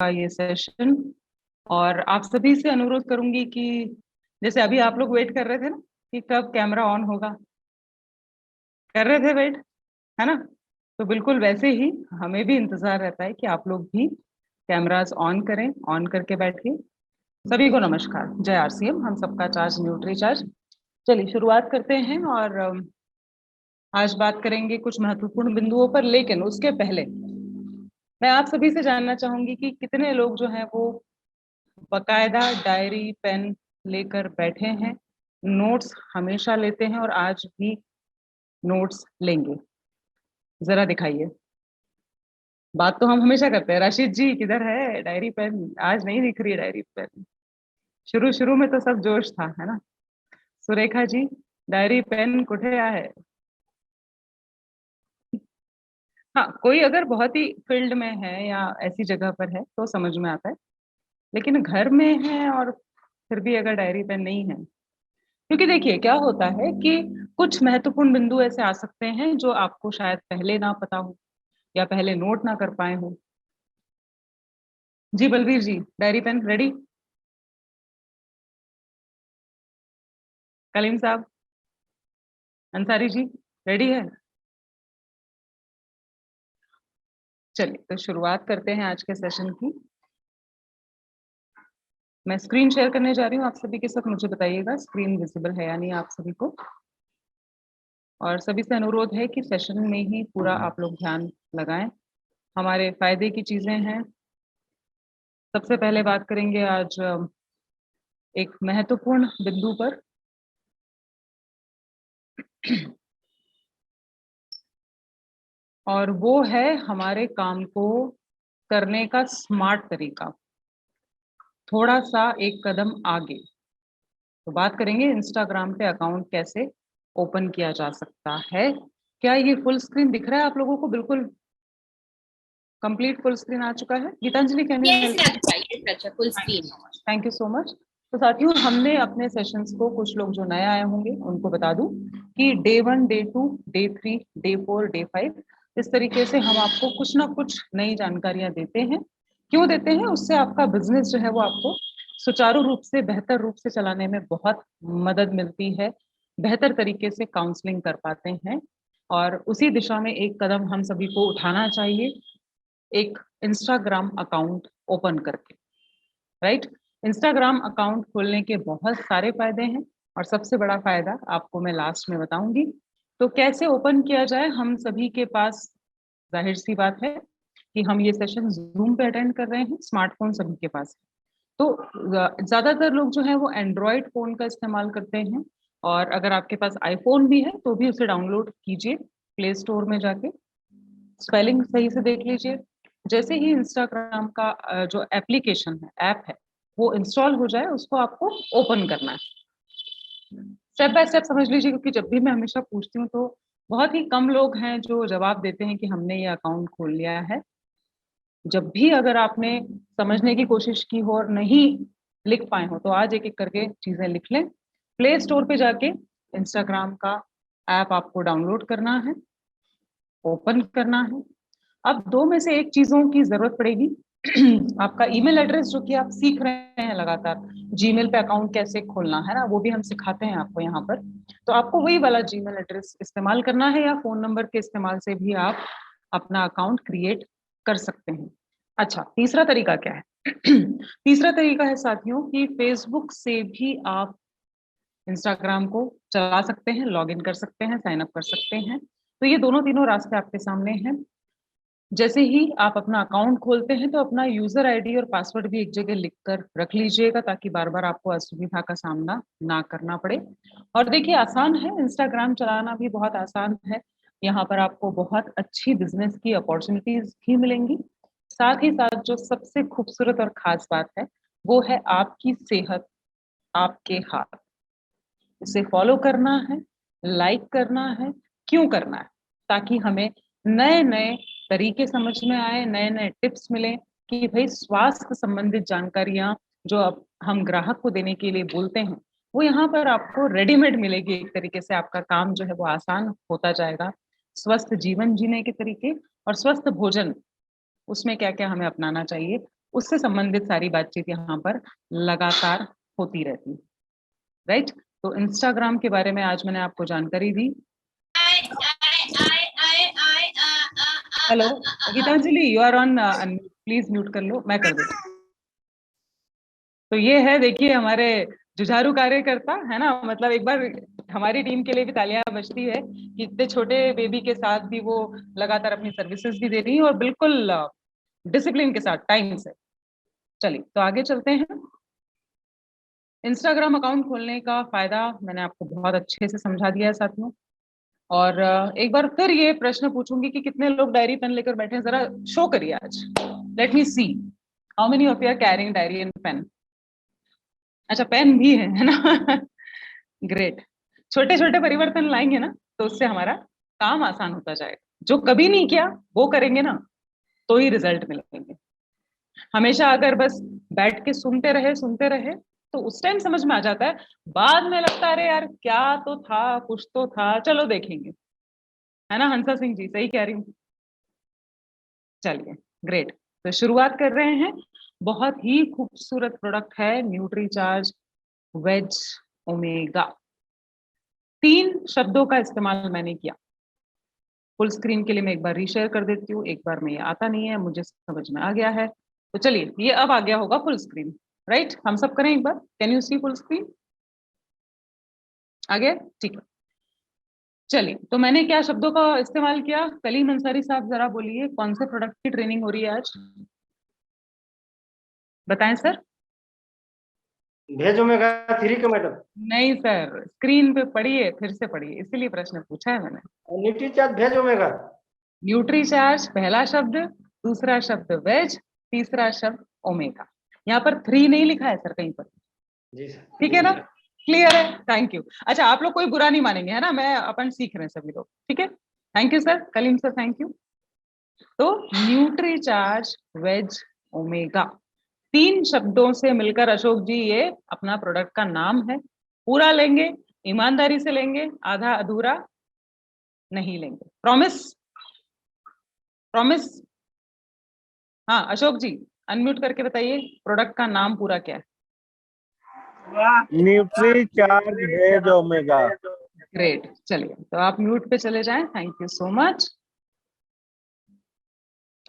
का ये सेशन। और आप सभी से अनुरोध करूंगी कि जैसे अभी आप लोग वेट कर रहे थे ना कि कब कैमरा ऑन होगा, कर रहे थे वेट, है ना? तो बिल्कुल वैसे ही हमें भी इंतजार रहता है कि आप लोग भी कैमरास ऑन करें, ऑन करके बैठिए। सभी को नमस्कार, जय आरसीएम, हम सबका चार्ज न्यूट्री चार्ज। चलिए शुरुआत करते हैं और आज बात करेंगे कुछ महत्वपूर्ण बिंदुओं पर, लेकिन उसके पहले मैं आप सभी से जानना चाहूंगी कि कितने लोग जो हैं वो बकायदा डायरी पेन लेकर बैठे हैं, नोट्स हमेशा लेते हैं और आज भी नोट्स लेंगे। जरा दिखाइए। बात तो हम हमेशा करते हैं, राशिद जी किधर है डायरी पेन? आज नहीं दिख रही है डायरी पेन। शुरू शुरू में तो सब जोश था, है ना? सुरेखा जी, डायरी पेन कुठे आहे? हाँ, कोई अगर बहुत ही फील्ड में है या ऐसी जगह पर है तो समझ में आता है, लेकिन घर में है और फिर भी अगर डायरी पेन नहीं है, क्योंकि देखिए क्या होता है कि कुछ महत्वपूर्ण बिंदु ऐसे आ सकते हैं जो आपको शायद पहले ना पता हो या पहले नोट ना कर पाए हो। जी बलवीर जी, डायरी पेन रेडी? कलीम साहब, अंसारी जी, रेडी है? चलिए तो शुरुआत करते हैं आज के सेशन की। मैं स्क्रीन शेयर करने जा रही हूँ आप सभी के साथ, मुझे बताइएगा स्क्रीन विजिबल है या नहीं आप सभी को। और सभी से अनुरोध है कि सेशन में ही पूरा आप लोग ध्यान लगाएं, हमारे फायदे की चीजें हैं। सबसे पहले बात करेंगे आज एक महत्वपूर्ण बिंदु पर। और वो है हमारे काम को करने का स्मार्ट तरीका, थोड़ा सा एक कदम आगे। तो बात करेंगे इंस्टाग्राम पे अकाउंट कैसे ओपन किया जा सकता है। क्या ये फुल स्क्रीन दिख रहा है आप लोगों को? बिल्कुल कंप्लीट फुल स्क्रीन आ चुका है। Geetanjali can you help? अच्छा, full screen. Thank you so much. तो साथियों, हमने अपने सेशंस को, कुछ लोग जो नए आए होंगे उनको बता दूं कि day 1, day 2, day 3, day 4, day 5 इस तरीके से हम आपको कुछ ना कुछ नई जानकारियां देते हैं। क्यों देते हैं? उससे आपका बिजनेस जो है वो आपको सुचारू रूप से, बेहतर रूप से चलाने में बहुत मदद मिलती है, बेहतर तरीके से काउंसलिंग कर पाते हैं। और उसी दिशा में एक कदम हम सभी को उठाना चाहिए, एक इंस्टाग्राम अकाउंट ओपन करके। राइट? इंस्टाग्राम अकाउंट खोलने के बहुत सारे फायदे हैं और सबसे बड़ा फायदा आपको मैं लास्ट में बताऊंगी। तो कैसे ओपन किया जाए, हम सभी के पास जाहिर सी बात है कि हम ये सेशन जूम पे अटेंड कर रहे हैं, स्मार्टफोन सभी के पास है। तो ज्यादातर लोग जो है वो एंड्रॉयड फोन का इस्तेमाल करते हैं, और अगर आपके पास आईफोन भी है तो भी उसे डाउनलोड कीजिए प्ले स्टोर में जाके, स्पेलिंग सही से देख लीजिए। जैसे ही इंस्टाग्राम का जो एप्लीकेशन है, ऐप है, वो इंस्टॉल हो जाए, उसको आपको ओपन करना है। स्टेप बाय स्टेप समझ लीजिए, क्योंकि जब भी मैं हमेशा पूछती हूँ तो बहुत ही कम लोग हैं जो जवाब देते हैं कि हमने ये अकाउंट खोल लिया है। जब भी अगर आपने समझने की कोशिश की हो और नहीं लिख पाए हो तो आज एक एक करके चीजें लिख लें। प्ले स्टोर पे जाके इंस्टाग्राम का ऐप आपको डाउनलोड करना है, ओपन करना है। अब दो में से एक चीजों की जरूरत पड़ेगी। आपका ईमेल एड्रेस, जो कि आप सीख रहे हैं लगातार, जीमेल पे अकाउंट कैसे खोलना है ना, वो भी हम सिखाते हैं आपको यहाँ पर। तो आपको वही वाला जीमेल एड्रेस इस्तेमाल करना है, या फोन नंबर के इस्तेमाल से भी आप अपना अकाउंट क्रिएट कर सकते हैं। अच्छा, तीसरा तरीका क्या है? तीसरा तरीका है साथियों कि फेसबुक से भी आप इंस्टाग्राम को चला सकते हैं, लॉग इन कर सकते हैं, साइन अप कर सकते हैं। तो ये दोनों तीनों रास्ते आपके सामने हैं। जैसे ही आप अपना अकाउंट खोलते हैं तो अपना यूजर आईडी और पासवर्ड भी एक जगह लिखकर रख लीजिएगा, ताकि बार बार आपको असुविधा का सामना ना करना पड़े। और देखिए, आसान है, इंस्टाग्राम चलाना भी बहुत आसान है। यहाँ पर आपको बहुत अच्छी बिजनेस की अपॉर्चुनिटीज भी मिलेंगी। साथ ही साथ जो सबसे खूबसूरत और खास बात है वो है आपकी सेहत आपके हाथ। इसे फॉलो करना है, लाइक करना है। क्यों करना है? ताकि हमें नए नए तरीके समझ में आए, नए नए टिप्स मिले कि भाई स्वास्थ्य संबंधित जानकारियां जो अब हम ग्राहक को देने के लिए बोलते हैं, वो यहाँ पर आपको रेडीमेड मिलेगी। एक तरीके से आपका काम जो है वो आसान होता जाएगा। स्वस्थ जीवन जीने के तरीके और स्वस्थ भोजन, उसमें क्या क्या हमें अपनाना चाहिए, उससे संबंधित सारी बातचीत यहाँ पर लगातार होती रहती है, राइट। तो इंस्टाग्राम के बारे में आज मैंने आपको जानकारी दी। Hello Geetanjali, you are on, please mute कर लो, मैं कर देती हूँ। तो ये है, देखिए हमारे जुझारू कार्यकर्ता है ना, मतलब एक बार हमारी टीम के लिए भी तालियां बजती है कि इतने छोटे बेबी के साथ भी वो लगातार अपनी सर्विसेज भी दे रही है और बिल्कुल डिसिप्लिन के साथ, टाइम से। चलिए तो आगे चलते हैं। इंस्टाग्राम अकाउंट खोलने का फायदा मैंने आपको बहुत अच्छे से समझा दिया है साथियों। और एक बार फिर ये प्रश्न पूछूंगी कि कितने लोग डायरी पेन लेकर बैठे हैं, जरा शो करिए आज। Let me see how many of you are carrying diary and pen. अच्छा, पेन भी है ना ग्रेट। छोटे छोटे परिवर्तन लाएंगे ना तो उससे हमारा काम आसान होता जाएगा। जो कभी नहीं किया वो करेंगे ना तो ही रिजल्ट मिलेंगे। हमेशा अगर बस बैठ के सुनते रहे तो उस टाइम समझ में आ जाता है, बाद में लगता है अरे यार क्या तो था, कुछ तो था, चलो देखेंगे, है ना हंसा सिंह जी, सही कह रही हूँ। चलिए ग्रेट, तो शुरुआत कर रहे हैं। बहुत ही खूबसूरत प्रोडक्ट है न्यूट्रीचार्ज वेज ओमेगा। 3 शब्दों का इस्तेमाल मैंने किया। फुल स्क्रीन के लिए मैं एक बार रीशेयर कर देती हूँ, एक बार में ये आता नहीं है, मुझे समझ में आ गया है। तो चलिए ये अब आ गया होगा फुल स्क्रीन, राइट। हम सब करें एक बार, can you see full screen आ गया? ठीक है। चलिए तो मैंने क्या शब्दों का इस्तेमाल किया, कलीम अंसारी साहब जरा बोलिए कौन से प्रोडक्ट की ट्रेनिंग हो रही है आज, बताएं सर। भेज ओमेगा 3 का मैडम। नहीं सर, स्क्रीन पे पढ़िए, फिर से पढ़िए, इसीलिए प्रश्न पूछा है मैंने। न्यूट्रीचार्ज भेज ओमेगा। न्यूट्रीचार्ज पहला शब्द, दूसरा शब्द वेज, तीसरा शब्द ओमेगा। यहाँ पर 3 नहीं लिखा है सर कहीं पर, जी सर। ठीक है ना, क्लियर है, थैंक यू। अच्छा आप लोग कोई बुरा नहीं मानेंगे है ना, मैं अपन सीख रहे हैं सभी लोग, ठीक है। Thank you sir, Kaleem sir thank you. तो न्यूट्रीचार्ज वेज ओमेगा 3 शब्दों से मिलकर अशोक जी ये अपना प्रोडक्ट का नाम है। पूरा लेंगे, ईमानदारी से लेंगे, आधा अधूरा नहीं लेंगे, प्रॉमिस, प्रॉमिस। हाँ अशोक जी अनम्यूट करके बताइए प्रोडक्ट का नाम पूरा क्या है। Nutricharge veg omega. ग्रेट, चलिए तो आप म्यूट पे चले जाएं, थैंक यू सो मच।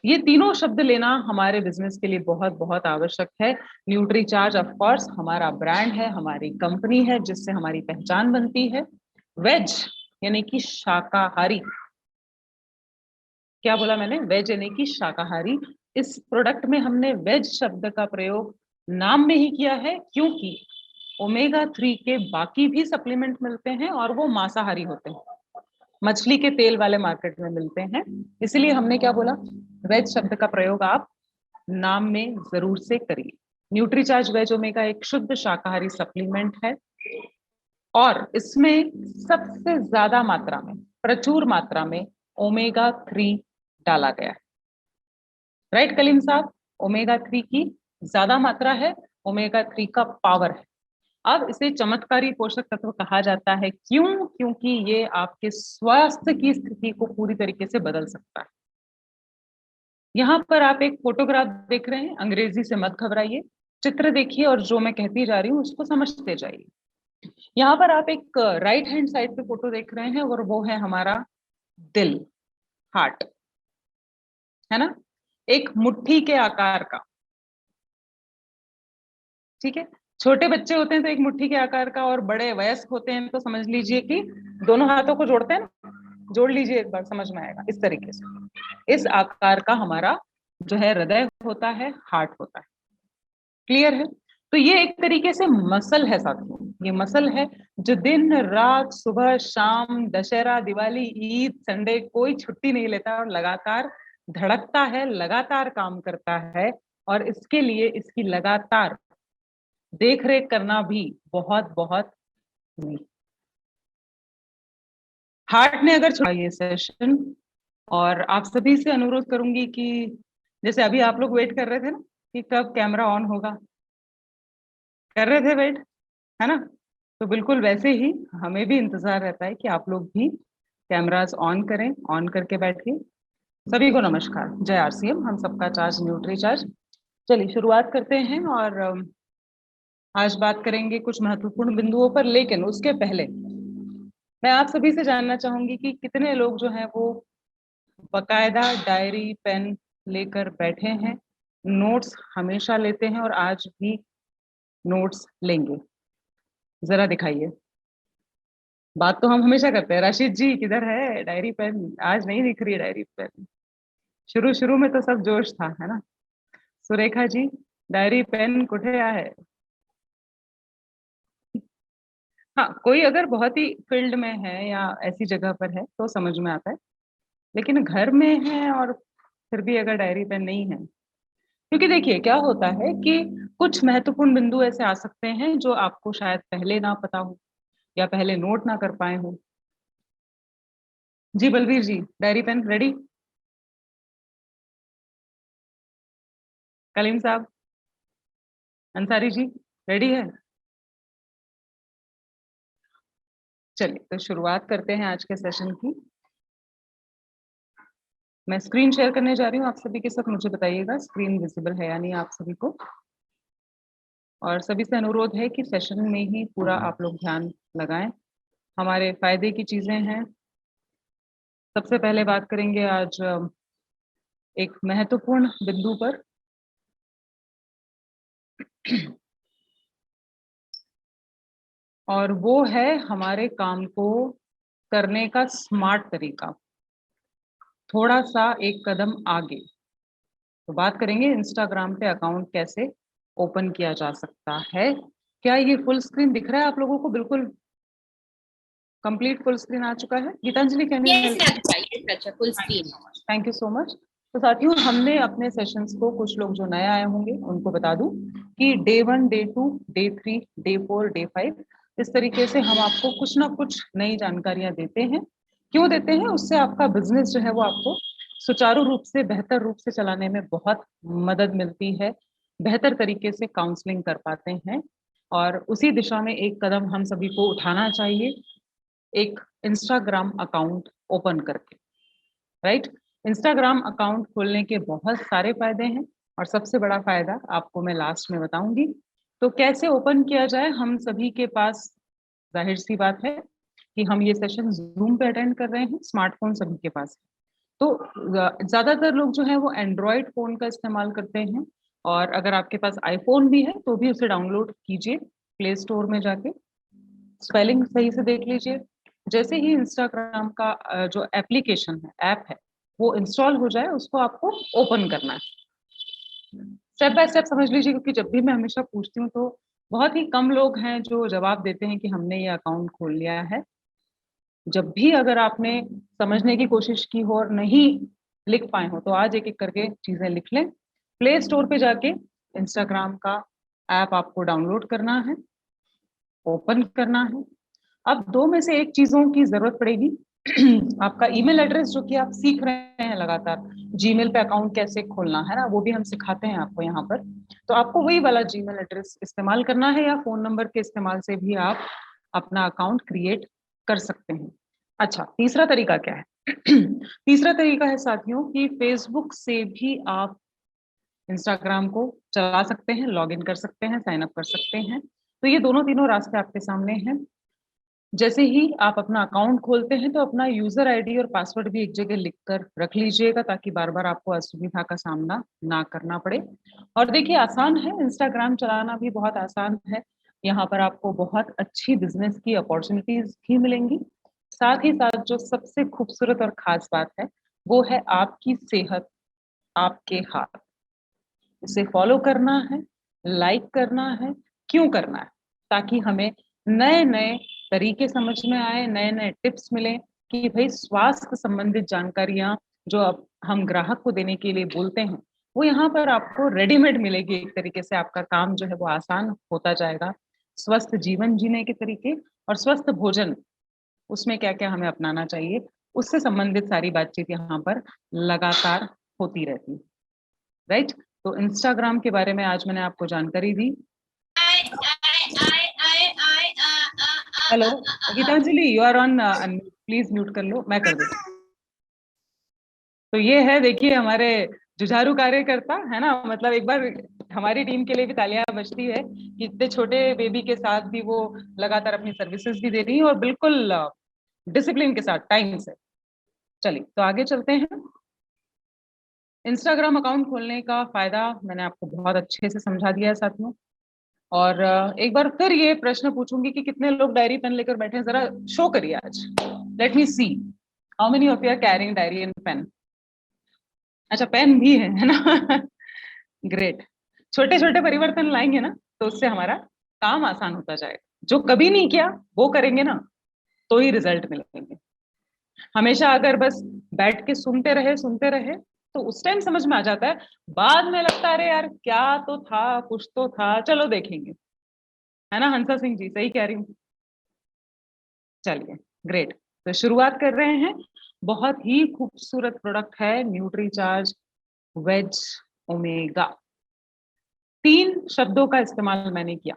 ये तीनों शब्द लेना हमारे बिजनेस के लिए बहुत बहुत आवश्यक है। न्यूट्रीचार्ज ऑफ कोर्स हमारा ब्रांड है, हमारी कंपनी है जिससे हमारी पहचान बनती है। वेज यानी कि शाकाहारी, क्या बोला मैंने, वेज यानी कि शाकाहारी। इस प्रोडक्ट में हमने वेज शब्द का प्रयोग नाम में ही किया है क्योंकि ओमेगा 3 के बाकी भी सप्लीमेंट मिलते हैं और वो मांसाहारी होते हैं, मछली के तेल वाले मार्केट में मिलते हैं। इसलिए हमने क्या बोला, वेज शब्द का प्रयोग आप नाम में जरूर से करिए। न्यूट्रीचार्ज वेज ओमेगा एक शुद्ध शाकाहारी सप्लीमेंट है और इसमें सबसे ज्यादा मात्रा में, प्रचुर मात्रा में ओमेगा 3 डाला गया है, राइट कलीम साहब। ओमेगा 3 की ज्यादा मात्रा है, ओमेगा 3 का पावर है। अब इसे चमत्कारी पोषक तत्व कहा जाता है, क्यों? क्योंकि ये आपके स्वास्थ्य की स्थिति को पूरी तरीके से बदल सकता है। यहाँ पर आप एक फोटोग्राफ देख रहे हैं, अंग्रेजी से मत घबराइए, चित्र देखिए और जो मैं कहती जा रही हूँ उसको समझते जाइए। यहाँ पर आप एक राइट हैंड साइड पे फोटो देख रहे हैं और वो है हमारा दिल, हार्ट, है ना, एक मुट्ठी के आकार का, ठीक है। छोटे बच्चे होते हैं तो एक मुट्ठी के आकार का, और बड़े वयस्क होते हैं तो समझ लीजिए कि दोनों हाथों को जोड़ते हैं ना, जोड़ लीजिए एक बार, समझ में आएगा। इस तरीके से इस आकार का हमारा जो है हृदय होता है, हार्ट होता है, क्लियर है। तो ये एक तरीके से मसल है साथियों, ये मसल है जो दिन रात सुबह शाम दशहरा दिवाली ईद संडे कोई छुट्टी नहीं लेता और लगातार धड़कता है, लगातार काम करता है। और इसके लिए इसकी लगातार देख रेख करना भी बहुत बहुत जरूरी। हार्ट ने अगर छोड़ा ये सेशन, और आप सभी से अनुरोध करूंगी कि जैसे अभी आप लोग वेट कर रहे थे ना कि कब कैमरा ऑन होगा, कर रहे थे वेट, है ना, तो बिल्कुल वैसे ही हमें भी इंतजार रहता है कि आप लोग भी कैमरास ऑन करें, ऑन करके बैठिए। सभी को नमस्कार, जय आरसीएम, हम सबका चार्ज न्यूट्री चार्ज। चलिए शुरुआत करते हैं और आज बात करेंगे कुछ महत्वपूर्ण बिंदुओं पर, लेकिन उसके पहले मैं आप सभी से जानना चाहूंगी कि कितने लोग जो हैं वो बकायदा डायरी पेन लेकर बैठे हैं, नोट्स हमेशा लेते हैं और आज भी नोट्स लेंगे। जरा दिखाइए। बात तो हम हमेशा करते हैं, राशिद जी किधर है डायरी पेन? आज नहीं दिख रही है डायरी पेन। शुरू शुरू में तो सब जोश था, है ना? सुरेखा जी, डायरी पेन कुठे आहे? हाँ, कोई अगर बहुत ही फील्ड में है या ऐसी जगह पर है तो समझ में आता है, लेकिन घर में है और फिर भी अगर डायरी पेन नहीं है, क्योंकि देखिए क्या होता है कि कुछ महत्वपूर्ण बिंदु ऐसे आ सकते हैं जो आपको शायद पहले ना पता हो या पहले नोट ना कर पाए हो। जी बलवीर जी, डायरी पेन रेडी? कलीम साहब, अंसारी जी, रेडी है? चलिए तो शुरुआत करते हैं आज के सेशन की। मैं स्क्रीन शेयर करने जा रही हूँ आप सभी के साथ, मुझे बताइएगा स्क्रीन विजिबल है या नहीं आप सभी को। और सभी से अनुरोध है कि सेशन में ही पूरा आप लोग ध्यान लगाएं, हमारे फायदे की चीजें हैं। सबसे पहले बात करेंगे आज एक महत्वपूर्ण बिंदु पर। और वो है हमारे काम को करने का स्मार्ट तरीका, थोड़ा सा एक कदम आगे। तो बात करेंगे इंस्टाग्राम पे अकाउंट कैसे ओपन किया जा सकता है। क्या ये फुल स्क्रीन दिख रहा है आप लोगों को? बिल्कुल कंप्लीट फुल स्क्रीन आ चुका है। Geetanjali can you Yes, help? Racha, full screen. Thank you so much. तो साथियों, हमने अपने सेशंस को, कुछ लोग जो नए आए होंगे उनको बता दूं कि day 1, day 2, day 3, day 4, day 5 इस तरीके से हम आपको कुछ ना कुछ नई जानकारियां देते हैं। क्यों देते हैं? उससे आपका बिजनेस जो है वो आपको सुचारू रूप से, बेहतर रूप से चलाने में बहुत मदद मिलती है, बेहतर तरीके से काउंसलिंग कर पाते हैं। और उसी दिशा में एक कदम हम सभी को उठाना चाहिए, एक इंस्टाग्राम अकाउंट ओपन करके। राइट? इंस्टाग्राम अकाउंट खोलने के बहुत सारे फायदे हैं और सबसे बड़ा फायदा आपको मैं लास्ट में बताऊंगी। तो कैसे ओपन किया जाए, हम सभी के पास जाहिर सी बात है कि हम ये सेशन जूम पे अटेंड कर रहे हैं, स्मार्टफोन सभी के पास है। तो ज्यादातर लोग जो है वो एंड्रॉयड फोन का इस्तेमाल करते हैं, और अगर आपके पास आईफोन भी है तो भी उसे डाउनलोड कीजिए प्ले स्टोर में जाके, स्पेलिंग सही से देख लीजिए। जैसे ही इंस्टाग्राम का जो एप्लीकेशन है, ऐप है, वो इंस्टॉल हो जाए, उसको आपको ओपन करना है। स्टेप बाय स्टेप समझ लीजिए, क्योंकि जब भी मैं हमेशा पूछती हूँ तो बहुत ही कम लोग हैं जो जवाब देते हैं कि हमने ये अकाउंट खोल लिया है। जब भी अगर आपने समझने की कोशिश की हो और नहीं लिख पाए हो तो आज एक एक करके चीजें लिख लें। प्ले स्टोर पे जाके इंस्टाग्राम का ऐप आपको डाउनलोड करना है, ओपन करना है। अब दो में से एक चीजों की जरूरत पड़ेगी। आपका ईमेल एड्रेस, जो कि आप सीख रहे हैं लगातार, जीमेल पे अकाउंट कैसे खोलना है ना, वो भी हम सिखाते हैं आपको यहाँ पर। तो आपको वही वाला जीमेल एड्रेस इस्तेमाल करना है, या फोन नंबर के इस्तेमाल से भी आप अपना अकाउंट क्रिएट कर सकते हैं। अच्छा, तीसरा तरीका क्या है? तीसरा तरीका है साथियों कि फेसबुक से भी आप इंस्टाग्राम को चला सकते हैं, लॉग इन कर सकते हैं, साइन अप कर सकते हैं। तो ये दोनों तीनों रास्ते आपके सामने हैं। जैसे ही आप अपना अकाउंट खोलते हैं तो अपना यूजर आईडी और पासवर्ड भी एक जगह लिखकर रख लीजिएगा, ताकि बार बार आपको असुविधा का सामना ना करना पड़े। और देखिए, आसान है, इंस्टाग्राम चलाना भी बहुत आसान है। यहाँ पर आपको बहुत अच्छी बिजनेस की अपॉर्चुनिटीज भी मिलेंगी। साथ ही साथ जो सबसे खूबसूरत और खास बात है वो है आपकी सेहत आपके हाथ। इसे फॉलो करना है, लाइक करना है। क्यों करना है? ताकि हमें नए नए तरीके समझ में आए, नए नए टिप्स मिले कि भाई स्वास्थ्य संबंधित जानकारियां जो अब हम ग्राहक को देने के लिए बोलते हैं, वो यहाँ पर आपको रेडीमेड मिलेगी। एक तरीके से आपका काम जो है वो आसान होता जाएगा। स्वस्थ जीवन जीने के तरीके और स्वस्थ भोजन, उसमें क्या क्या हमें अपनाना चाहिए, उससे संबंधित सारी बातचीत यहाँ पर लगातार होती रहती है। राइट? तो इंस्टाग्राम के बारे में आज मैंने आपको जानकारी दी। Hello Geetanjali, you are on, please mute कर लो, मैं कर देती हूँ। तो ये है, देखिए, हमारे जुझारू कार्यकर्ता है ना, मतलब एक बार हमारी टीम के लिए भी तालियां बजती है कि इतने छोटे बेबी के साथ भी वो लगातार अपनी सर्विसेज भी दे रही है और बिल्कुल डिसिप्लिन के साथ, टाइम से। चलिए तो आगे चलते हैं। इंस्टाग्राम अकाउंट खोलने का फायदा मैंने आपको बहुत अच्छे से समझा दिया है साथियों। और एक बार फिर ये प्रश्न पूछूंगी कि कितने लोग डायरी पेन लेकर बैठे हैं, जरा शो करिए आज। Let me see how many of you are carrying diary and pen. अच्छा, पेन भी है ना? ग्रेट। छोटे छोटे परिवर्तन लाएंगे ना तो उससे हमारा काम आसान होता जाएगा। जो कभी नहीं किया वो करेंगे ना तो ही रिजल्ट मिलेंगे। हमेशा अगर बस बैठ के सुनते रहे तो उस टाइम समझ में आ जाता है, बाद में लगता है अरे यार क्या तो था, कुछ तो था, चलो देखेंगे। है ना हंसा सिंह जी, सही कह रही हूँ? चलिए ग्रेट, तो शुरुआत कर रहे हैं। बहुत ही खूबसूरत प्रोडक्ट है न्यूट्रीचार्ज वेज ओमेगा। 3 शब्दों का इस्तेमाल मैंने किया।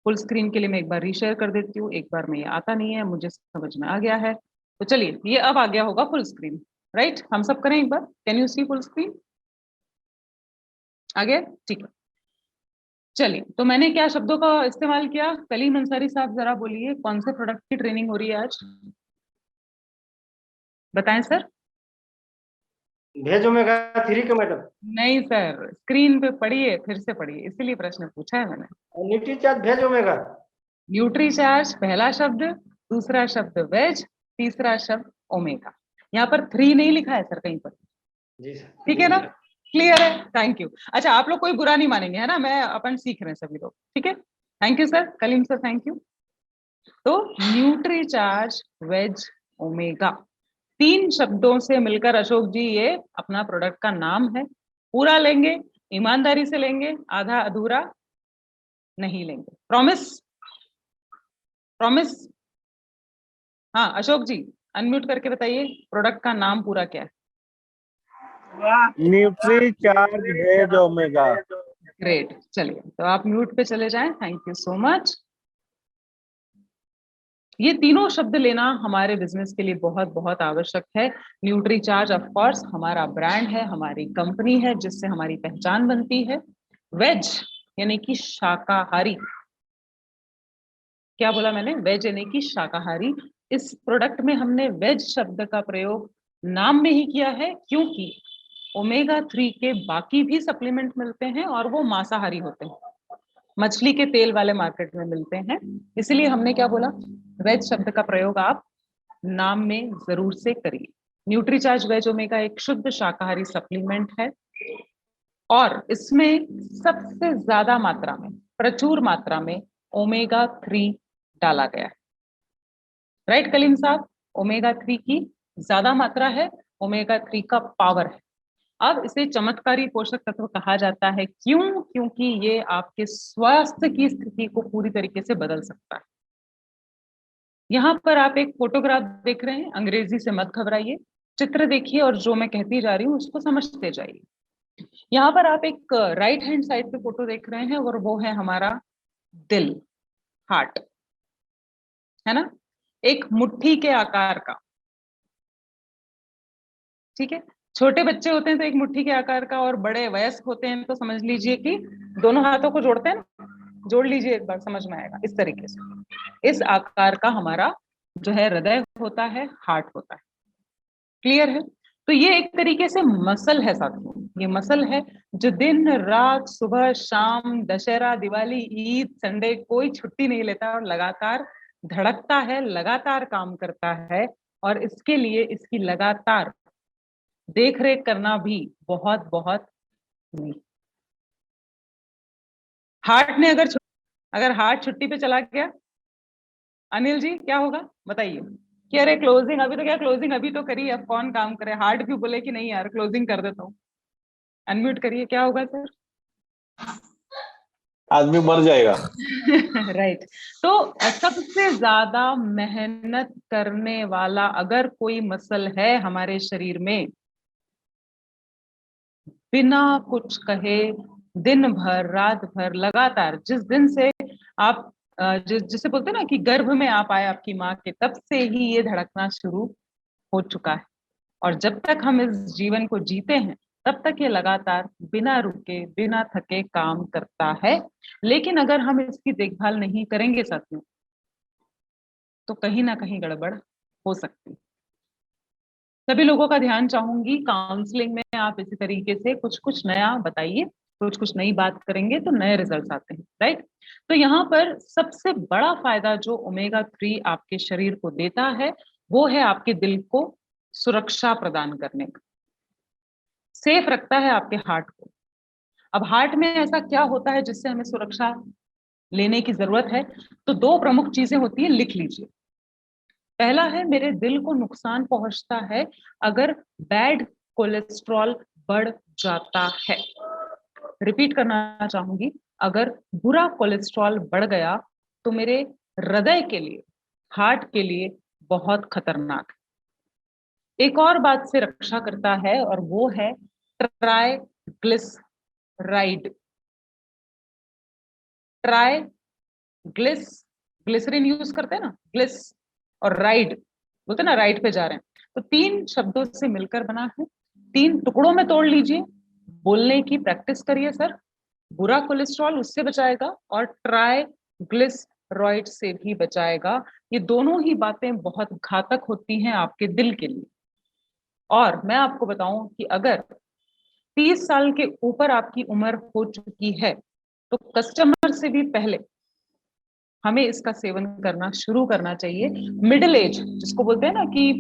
फुल स्क्रीन के लिए मैं एक बार रीशेयर कर देती हूँ, एक बार में ये आता नहीं है, मुझे समझ में आ गया है। तो चलिए ये अब आ गया होगा फुल स्क्रीन, राइट? हम सब करें एक बार, can you see full screen? आ गया? ठीक है। चलिए तो मैंने क्या शब्दों का इस्तेमाल किया? कलीम अंसारी साहब जरा बोलिए कौन से प्रोडक्ट की ट्रेनिंग हो रही है आज? बताएं सर। भेज ओमेगा 3 का मैडम। नहीं सर, स्क्रीन पे पढ़िए, फिर से पढ़िए, इसीलिए प्रश्न पूछा है मैंने। न्यूट्रीचार्ज भेज ओमेगा। न्यूट्रीचार्ज पहला शब्द, दूसरा शब्द वेज, तीसरा शब्द ओमेगा। यहाँ पर 3 नहीं लिखा है सर कहीं पर। जी सर। ठीक है ना? क्लियर है? Thank you. अच्छा, आप लोग कोई बुरा नहीं मानेंगे, है ना? मैं अपन सीख रहे हैं सभी लोग, ठीक है? Thank you sir, Kaleem sir, thank you. तो न्यूट्रीचार्ज वेज ओमेगा 3 शब्दों से मिलकर अशोक जी ये अपना प्रोडक्ट का नाम है। पूरा लेंगे, ईमानदारी से लेंगे, आधा अधूरा नहीं लेंगे। प्रॉमिस? प्रॉमिस? हाँ अशोक जी, अनम्यूट करके बताइए प्रोडक्ट का नाम पूरा क्या है? Nutricharge veg omega. ग्रेट। चलिए तो आप म्यूट पे चले जाएं, थैंक यू सो मच। ये तीनों शब्द लेना हमारे बिजनेस के लिए बहुत बहुत आवश्यक है। न्यूट्रीचार्ज ऑफ कोर्स हमारा ब्रांड है, हमारी कंपनी है जिससे हमारी पहचान बनती है। वेज यानी कि शाकाहारी। क्या बोला मैंने? वेज यानी कि शाकाहारी। इस प्रोडक्ट में हमने वेज शब्द का प्रयोग नाम में ही किया है क्योंकि ओमेगा 3 के बाकी भी सप्लीमेंट मिलते हैं और वो मांसाहारी होते हैं, मछली के तेल वाले मार्केट में मिलते हैं। इसलिए हमने क्या बोला, वेज शब्द का प्रयोग आप नाम में जरूर से करिए। न्यूट्रीचार्ज वेज ओमेगा एक शुद्ध शाकाहारी सप्लीमेंट है और इसमें सबसे ज्यादा मात्रा में, प्रचुर मात्रा में ओमेगा 3 डाला गया है। राइट कलीम साहब? ओमेगा 3 की ज्यादा मात्रा है, ओमेगा 3 का पावर है। अब इसे चमत्कारी पोषक तत्व कहा जाता है। क्यों? क्योंकि ये आपके स्वास्थ्य की स्थिति को पूरी तरीके से बदल सकता है। यहाँ पर आप एक फोटोग्राफ देख रहे हैं, अंग्रेजी से मत घबराइए, चित्र देखिए और जो मैं कहती जा रही हूँ उसको समझते जाइए। यहाँ पर आप एक राइट हैंड साइड पे फोटो देख रहे हैं और वो है हमारा दिल, हार्ट, है ना? एक मुट्ठी के आकार का। ठीक है, छोटे बच्चे होते हैं तो एक मुट्ठी के आकार का, और बड़े वयस्क होते हैं तो समझ लीजिए कि दोनों हाथों को जोड़ते हैं ना, जोड़ लीजिए एक बार, समझ में आएगा। इस तरीके से इस आकार का हमारा जो है हृदय होता है, हार्ट होता है। क्लियर है? तो ये एक तरीके से मसल है साथियों, ये मसल है जो दिन रात, सुबह शाम, दशहरा, दिवाली, ईद, संडे कोई छुट्टी नहीं लेता और लगातार धड़कता है, लगातार काम करता है। और इसके लिए इसकी लगातार देख रेख करना भी बहुत बहुत नहीं। हार्ट ने अगर हार्ट छुट्टी पे चला गया, अनिल जी क्या होगा बताइए? कि अरे क्लोजिंग अभी तो, क्या क्लोजिंग अभी तो करी, अब कौन काम करे? हार्ट भी बोले कि नहीं यार क्लोजिंग कर देता हूँ। अनम्यूट करिए, क्या होगा सर? आदमी मर जाएगा। राइट। तो सबसे ज्यादा मेहनत करने वाला अगर कोई मसल है हमारे शरीर में, बिना कुछ कहे दिन भर रात भर लगातार, जिस दिन से आप जिसे बोलते हैं ना कि गर्भ में आप आए आपकी माँ के, तब से ही ये धड़कना शुरू हो चुका है। और जब तक हम इस जीवन को जीते हैं तब तक ये लगातार बिना रुके बिना थके काम करता है। लेकिन अगर हम इसकी देखभाल नहीं करेंगे साथियों, तो कहीं ना कहीं गड़बड़ हो सकती है। सभी लोगों का ध्यान चाहूंगी, काउंसलिंग में आप इसी तरीके से कुछ कुछ नया बताइए, कुछ कुछ नई बात करेंगे तो नए रिजल्ट्स आते हैं, राइट। तो यहाँ पर सबसे बड़ा फायदा जो ओमेगा 3 आपके शरीर को देता है वो है आपके दिल को सुरक्षा प्रदान करने का, सेफ रखता है आपके हार्ट को। अब हार्ट में ऐसा क्या होता है जिससे हमें सुरक्षा लेने की जरूरत है? तो दो प्रमुख चीजें होती है, लिख लीजिए। पहला है, मेरे दिल को नुकसान पहुंचता है अगर बैड कोलेस्ट्रॉल बढ़ जाता है। रिपीट करना चाहूंगी, अगर बुरा कोलेस्ट्रॉल बढ़ गया तो मेरे हृदय के लिए, हार्ट के लिए बहुत खतरनाक है। एक और बात से रक्षा करता है और वो है ट्राइग्लिसराइड। ग्लिसरीन यूज करते हैं ना, ग्लिस और राइड बोलते हैं ना, राइड पे जा रहे हैं, तो तीन शब्दों से मिलकर बना है। तीन टुकड़ों में तोड़ लीजिए, बोलने की प्रैक्टिस करिए सर, बुरा कोलेस्ट्रॉल उससे बचाएगा और ट्राइग्लिसराइड से भी बचाएगा। ये दोनों ही बातें बहुत घातक होती हैं आपके दिल के लिए। और मैं आपको बताऊं कि अगर 30 साल के ऊपर आपकी उम्र हो चुकी है तो कस्टमर से भी पहले हमें इसका सेवन करना शुरू करना चाहिए। मिडिल एज जिसको बोलते हैं ना कि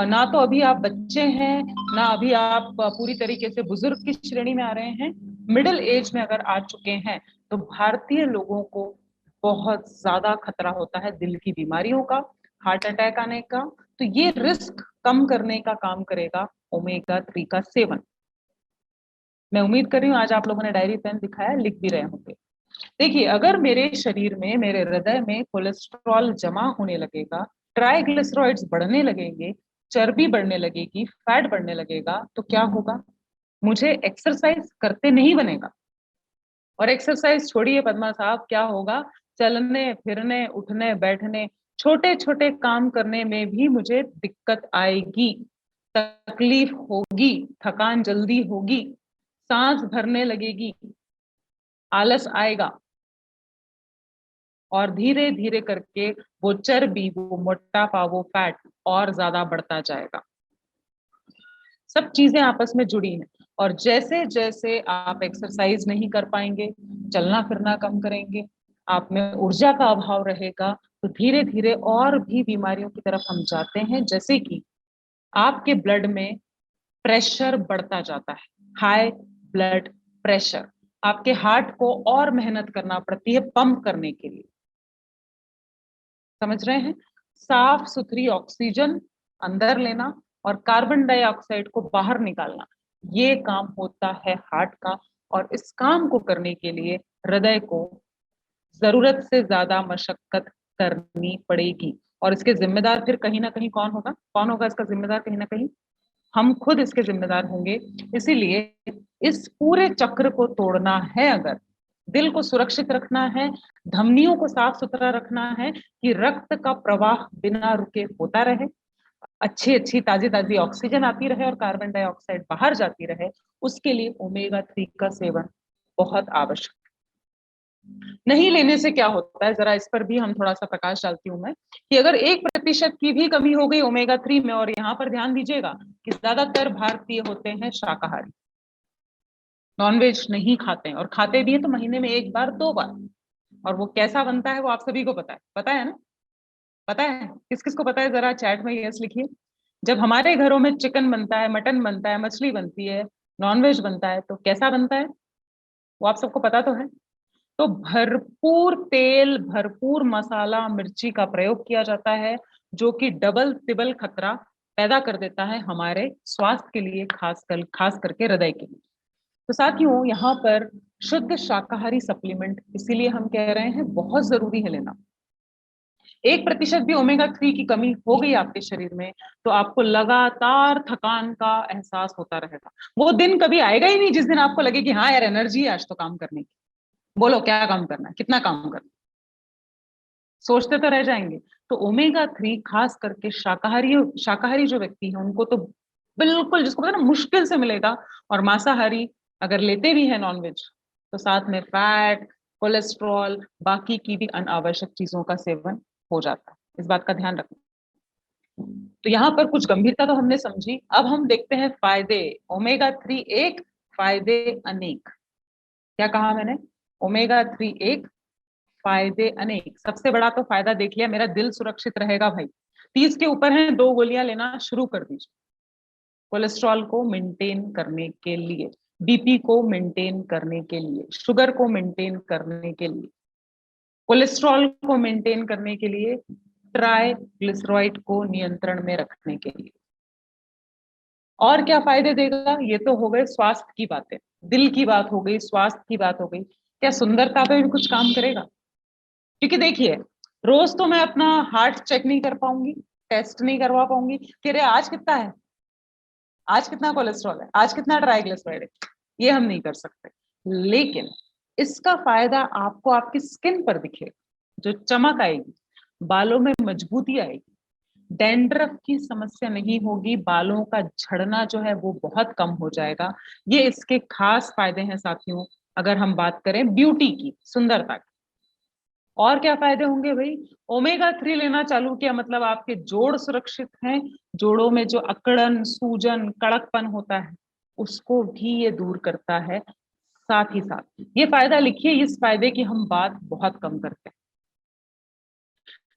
ना तो अभी आप बच्चे हैं ना अभी आप पूरी तरीके से बुजुर्ग की श्रेणी में आ रहे हैं, मिडिल एज में अगर आ चुके हैं तो भारतीय लोगों को बहुत ज्यादा खतरा होता है दिल की बीमारियों का, हार्ट अटैक आने का। तो ये रिस्क कम करने का काम करेगा ओमेगा 3 का सेवन। मैं उम्मीद कर रही हूँ आज आप लोगों ने डायरी पेन दिखाया, लिख भी रहे होंगे। देखिए, अगर मेरे शरीर में, मेरे हृदय में कोलेस्ट्रॉल जमा होने लगेगा, ट्राइग्लिसराइड्स बढ़ने लगेंगे, चर्बी बढ़ने लगेगी, फैट बढ़ने लगेगा, तो क्या होगा? मुझे एक्सरसाइज करते नहीं बनेगा। और एक्सरसाइज छोड़िए पद्मा साहब, क्या होगा? चलने फिरने उठने बैठने छोटे छोटे काम करने में भी मुझे दिक्कत आएगी, तकलीफ होगी, थकान जल्दी होगी, सांस भरने लगेगी, आलस आएगा और धीरे धीरे करके वो चर्बी, वो मोटापा, वो फैट और ज्यादा बढ़ता जाएगा। सब चीजें आपस में जुड़ी हैं। और जैसे जैसे आप एक्सरसाइज नहीं कर पाएंगे, चलना फिरना कम करेंगे, आप में ऊर्जा का अभाव रहेगा, तो धीरे धीरे और भी बीमारियों की तरफ हम जाते हैं। जैसे कि आपके ब्लड में प्रेशर बढ़ता जाता है, हाई ब्लड प्रेशर, आपके हार्ट को और मेहनत करना पड़ती है पंप करने के लिए, समझ रहे हैं? साफ सुथरी ऑक्सीजन अंदर लेना और कार्बन डाइऑक्साइड को बाहर निकालना, ये काम होता है हार्ट का। और इस काम को करने के लिए हृदय को जरूरत से ज्यादा मशक्कत करनी पड़ेगी। और इसके जिम्मेदार फिर कहीं ना कहीं कौन होगा? कौन होगा इसका जिम्मेदार? कहीं ना कहीं हम खुद इसके जिम्मेदार होंगे। इसीलिए इस पूरे चक्र को तोड़ना है, अगर दिल को सुरक्षित रखना है, धमनियों को साफ सुथरा रखना है कि रक्त का प्रवाह बिना रुके होता रहे, अच्छी अच्छी ताजी ताजी ऑक्सीजन आती रहे और कार्बन डाइऑक्साइड बाहर जाती रहे, उसके लिए ओमेगा 3 का सेवन बहुत आवश्यक। नहीं लेने से क्या होता है, जरा इस पर भी हम थोड़ा सा प्रकाश डालती हूँ मैं, कि अगर 1% की भी कमी हो गई ओमेगा 3 में, और यहाँ पर ध्यान दीजिएगा कि ज्यादातर भारतीय होते हैं शाकाहारी, नॉनवेज नहीं खाते हैं, और खाते भी है तो महीने में एक बार दो बार। और वो कैसा बनता है वो आप सभी को पता है ना? पता है? किस किस को पता है? जरा चैट में यस लिखिए। जब हमारे घरों में चिकन बनता है, मटन बनता है, मछली बनती है, नॉनवेज बनता है, तो कैसा बनता है वो आप सबको पता तो है। तो भरपूर तेल, भरपूर मसाला, मिर्ची का प्रयोग किया जाता है, जो कि डबल तिबल खतरा पैदा कर देता है हमारे स्वास्थ्य के लिए, खास करके हृदय के लिए। तो साथियों, यहाँ पर शुद्ध शाकाहारी सप्लीमेंट इसीलिए हम कह रहे हैं बहुत जरूरी है लेना। 1% भी ओमेगा 3 की कमी हो गई आपके शरीर में तो आपको लगातार थकान का एहसास होता रहेगा। वो दिन कभी आएगा ही नहीं जिस दिन आपको लगे कि हाँ यार एनर्जी है आज तो काम करने की। बोलो क्या काम करना है, कितना काम करना है, सोचते तो रह जाएंगे। तो ओमेगा 3 खास करके शाकाहारी शाकाहारी जो व्यक्ति है उनको तो बिल्कुल, जिसको पता है ना मुश्किल से मिलेगा। और मांसाहारी अगर लेते भी है नॉनवेज, तो साथ में फैट, कोलेस्ट्रॉल, बाकी की भी अनावश्यक चीजों का सेवन हो जाता है। इस बात का ध्यान रखना। तो यहाँ पर कुछ गंभीरता तो हमने समझी। अब हम देखते हैं फायदे। ओमेगा 3 एक, फायदे अनेक। क्या कहा मैंने? ओमेगा 3 एक, फायदे अनेक। सबसे बड़ा तो फायदा देख लिया, मेरा दिल सुरक्षित रहेगा भाई। 30 के ऊपर है, 2 गोलियां लेना शुरू कर दीजिए कोलेस्ट्रॉल को मेंटेन करने के लिए, बीपी को मेंटेन करने के लिए, शुगर को मेंटेन करने के लिए, कोलेस्ट्रॉल को मेंटेन करने के लिए, ट्राइग्लिसराइड को नियंत्रण में रखने के लिए। और क्या फायदे देगा? ये तो हो गए स्वास्थ्य की बातें, दिल की बात हो गई, स्वास्थ्य की बात हो गई। क्या सुंदरता पे भी कुछ काम करेगा? क्योंकि देखिए, रोज तो मैं अपना हार्ट चेक नहीं कर पाऊंगी, टेस्ट नहीं करवा पाऊंगी कि अरे आज कितना है, आज कितना कोलेस्ट्रॉल है, आज कितना ट्राइग्लिसराइड है, ये हम नहीं कर सकते। लेकिन इसका फायदा आपको आपकी स्किन पर दिखेगा, जो चमक आएगी, बालों में मजबूती आएगी, डैंड्रफ की समस्या नहीं होगी, बालों का झड़ना जो है वो बहुत कम हो जाएगा। ये इसके खास फायदे हैं साथियों, अगर हम बात करें ब्यूटी की, सुंदरता की। और क्या फायदे होंगे भाई? ओमेगा 3 लेना चालू किया मतलब आपके जोड़ सुरक्षित हैं, जोड़ों में जो अकड़न, सूजन, कड़कपन होता है उसको भी ये दूर करता है। साथ ही साथ ये फायदा लिखिए, इस फायदे की हम बात बहुत कम करते हैं।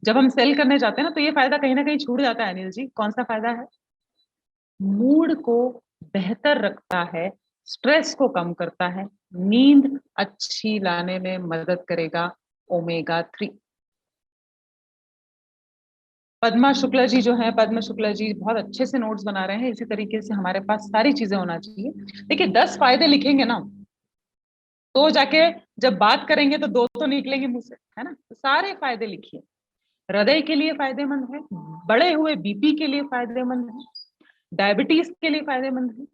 जब हम सेल करने जाते हैं ना, तो ये फायदा कहीं ना कहीं छूट जाता है। अनिल जी, कौन सा फायदा है? मूड को बेहतर रखता है, स्ट्रेस को कम करता है, नींद अच्छी लाने में मदद करेगा ओमेगा 3। पद्मा शुक्ला जी जो है, पद्मा शुक्ला जी बहुत अच्छे से नोट्स बना रहे हैं। इसी तरीके से हमारे पास सारी चीजें होना चाहिए। देखिए 10 फायदे लिखेंगे ना, तो जाके जब बात करेंगे तो दो तो निकलेंगे मुंह से, है ना? तो सारे फायदे लिखिए। हृदय के लिए फायदेमंद है, बढ़े हुए बीपी के लिए फायदेमंद है, डायबिटीज के लिए फायदेमंद है,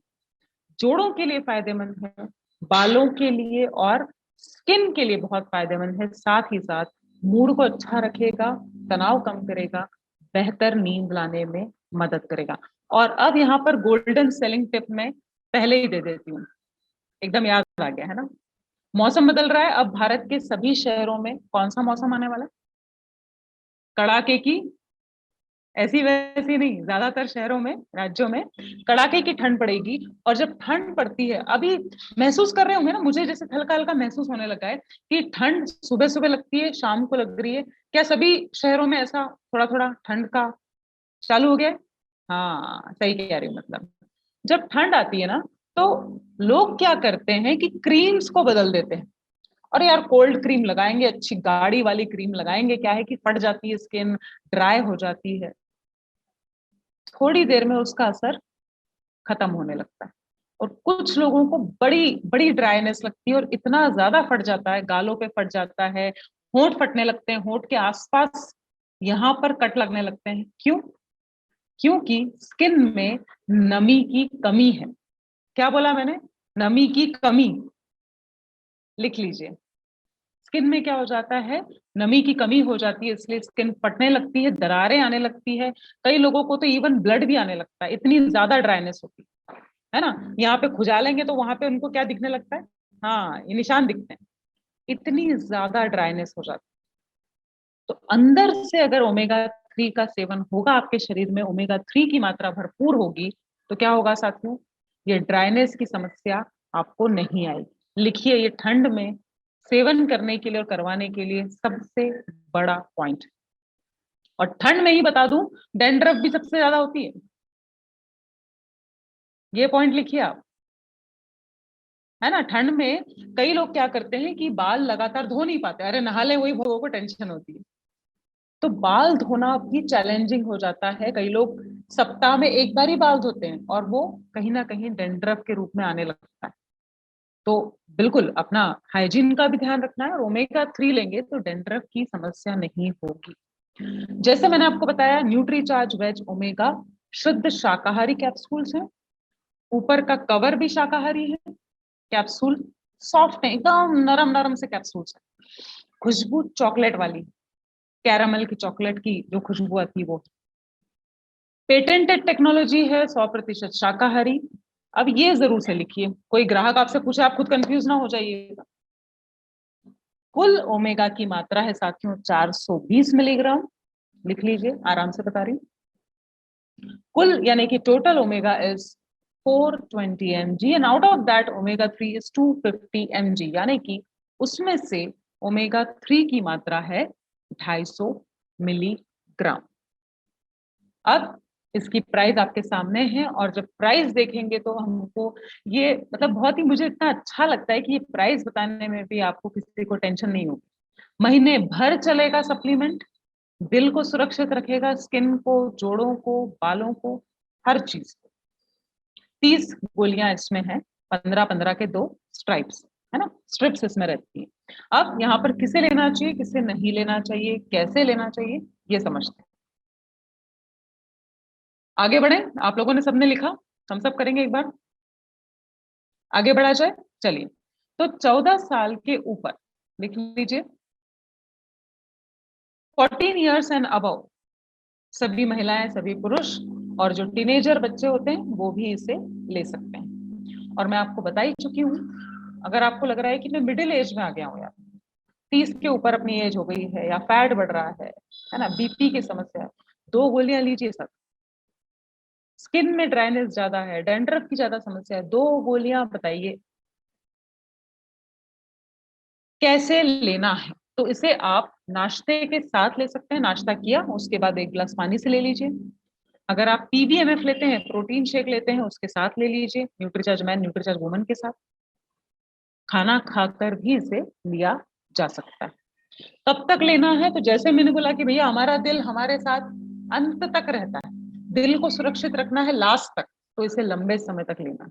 जोड़ों के लिए फायदेमंद है, बालों के लिए और स्किन के लिए बहुत फायदेमंद है। साथ ही साथ मूड को अच्छा रखेगा, तनाव कम करेगा, बेहतर नींद लाने में मदद करेगा। और अब यहाँ पर गोल्डन सेलिंग टिप में पहले ही दे देती हूँ, एकदम याद आ गया है ना? मौसम बदल रहा है, अब भारत के सभी शहरों में कौन सा मौसम आने वाला है? कड़ाके की, ऐसी वैसी नहीं, ज्यादातर शहरों में, राज्यों में कड़ाके की ठंड पड़ेगी। और जब ठंड पड़ती है, अभी महसूस कर रहे होंगे ना, मुझे जैसे हल्का हल्का महसूस होने लगा है कि ठंड सुबह सुबह लगती है, शाम को लग रही है। क्या सभी शहरों में ऐसा थोड़ा थोड़ा ठंड का चालू हो गया है? हाँ, सही कह रही हूँ। मतलब जब ठंड आती है ना, तो लोग क्या करते हैं कि क्रीम्स को बदल देते हैं। और यार कोल्ड क्रीम लगाएंगे, अच्छी गाड़ी वाली क्रीम लगाएंगे, क्या है कि फट जाती है स्किन, ड्राई हो जाती है, थोड़ी देर में उसका असर खत्म होने लगता है। और कुछ लोगों को बड़ी बड़ी ड्राइनेस लगती है और इतना ज्यादा फट जाता है, गालों पे फट जाता है, होंठ फटने लगते हैं, होंठ के आसपास यहाँ पर कट लगने लगते हैं। क्यों? क्योंकि स्किन में नमी की कमी है। क्या बोला मैंने? नमी की कमी। लिख लीजिए। स्किन में क्या हो जाता है? नमी की कमी हो जाती है, इसलिए स्किन फटने लगती है, दरारें आने लगती है। कई लोगों को तो इवन ब्लड भी आने लगता है, इतनी ज्यादा ड्राइनेस होती है ना? यहाँ पे खुजालेंगे तो वहां पे उनको क्या दिखने लगता है? हाँ, ये निशान दिखते हैं। इतनी ज्यादा ड्राइनेस हो जाती है। तो अंदर से अगर ओमेगा 3 का सेवन होगा आपके शरीर में, ओमेगा 3 की मात्रा भरपूर होगी, तो क्या होगा साथियों? ये ड्राइनेस की समस्या आपको नहीं आएगी। लिखिए, ये ठंड में सेवन करने के लिए और करवाने के लिए सबसे बड़ा पॉइंट। और ठंड में ही बता दूं, डैंड्रफ भी सबसे ज्यादा होती है। ये पॉइंट लिखिए आप, है ना? ठंड में कई लोग क्या करते हैं कि बाल लगातार धो नहीं पाते, अरे नहा ले वही भगो को टेंशन होती है। तो बाल धोना भी चैलेंजिंग हो जाता है। कई लोग सप्ताह में एक बार ही बाल धोते हैं और वो कहीं ना कहीं डैंड्रफ के रूप में आने लगता है। तो बिल्कुल अपना हाइजीन का भी ध्यान रखना है, और ओमेगा 3 लेंगे तो डैंड्रफ की समस्या नहीं होगी। जैसे मैंने आपको बताया, न्यूट्रीचार्ज वेज ओमेगा शुद्ध शाकाहारी कैप्सूल्स हैं। ऊपर का कवर भी शाकाहारी है, कैप्सूल सॉफ्ट है, एकदम नरम नरम से कैप्सूल्स है। खुशबू चॉकलेट वाली, कैरामल की चॉकलेट की जो खुशबू आती है वो। पेटेंटेड टेक्नोलॉजी है 100% शाकाहारी। अब ये जरूर से लिखिए, कोई ग्राहक आपसे पूछे आप खुद कंफ्यूज ना हो जाइएगा। कुल ओमेगा की मात्रा है साथियों 420 मिलीग्राम, लिख लीजिए, आराम से बता रही हूं। कुल यानी कि total omega is 420 mg and out of that omega 3 is 250 mg, यानी कि उसमें से ओमेगा 3 की मात्रा है 250 मिलीग्राम। अब इसकी प्राइस आपके सामने है, और जब प्राइस देखेंगे तो हमको ये मतलब बहुत ही मुझे इतना अच्छा लगता है कि ये प्राइस बताने में भी आपको किसी को टेंशन नहीं होगी। महीने भर चलेगा सप्लीमेंट, दिल को सुरक्षित रखेगा, स्किन को, जोड़ों को, बालों को, हर चीज को। 30 गोलियां इसमें हैं, 15-15 के 2 स्ट्राइप्स है ना, स्ट्रिप्स इसमें रहती हैं। अब यहाँ पर किसे लेना चाहिए, किसे नहीं लेना चाहिए, कैसे लेना चाहिए, ये समझते हैं। आगे बढ़े, आप लोगों ने सबने लिखा, हम सब करेंगे एक बार, आगे बढ़ा जाए। चलिए, तो 14 साल के ऊपर लिख लीजिए, 14 इयर्स एंड अबव सभी महिलाएं, सभी पुरुष, और जो टीनेजर बच्चे होते हैं वो भी इसे ले सकते हैं। और मैं आपको बता ही चुकी हूँ, अगर आपको लग रहा है कि मैं मिडिल एज में आ गया हूँ यार, 30 के ऊपर अपनी एज हो गई है, या फैट बढ़ रहा है ना, बीपी की समस्या है, 2 गोलियां लीजिए सब। स्किन में ड्राइनेस ज्यादा है, डैंड्रफ की ज्यादा समस्या है, 2 गोलियां बताइए कैसे लेना है। तो इसे आप नाश्ते के साथ ले सकते हैं, नाश्ता किया उसके बाद 1 गिलास पानी से ले लीजिए। अगर आप पीबीएमएफ लेते हैं, प्रोटीन शेक लेते हैं, उसके साथ ले लीजिए, न्यूट्रीचार्ज मैन, न्यूट्रीचार्ज वुमन के साथ। खाना खाकर भी इसे लिया जा सकता है। कब तक लेना है, तो जैसे मैंने बोला कि भैया हमारा दिल हमारे साथ अंत तक रहता है, दिल को सुरक्षित रखना है लास्ट तक, तो इसे लंबे समय तक लेना है,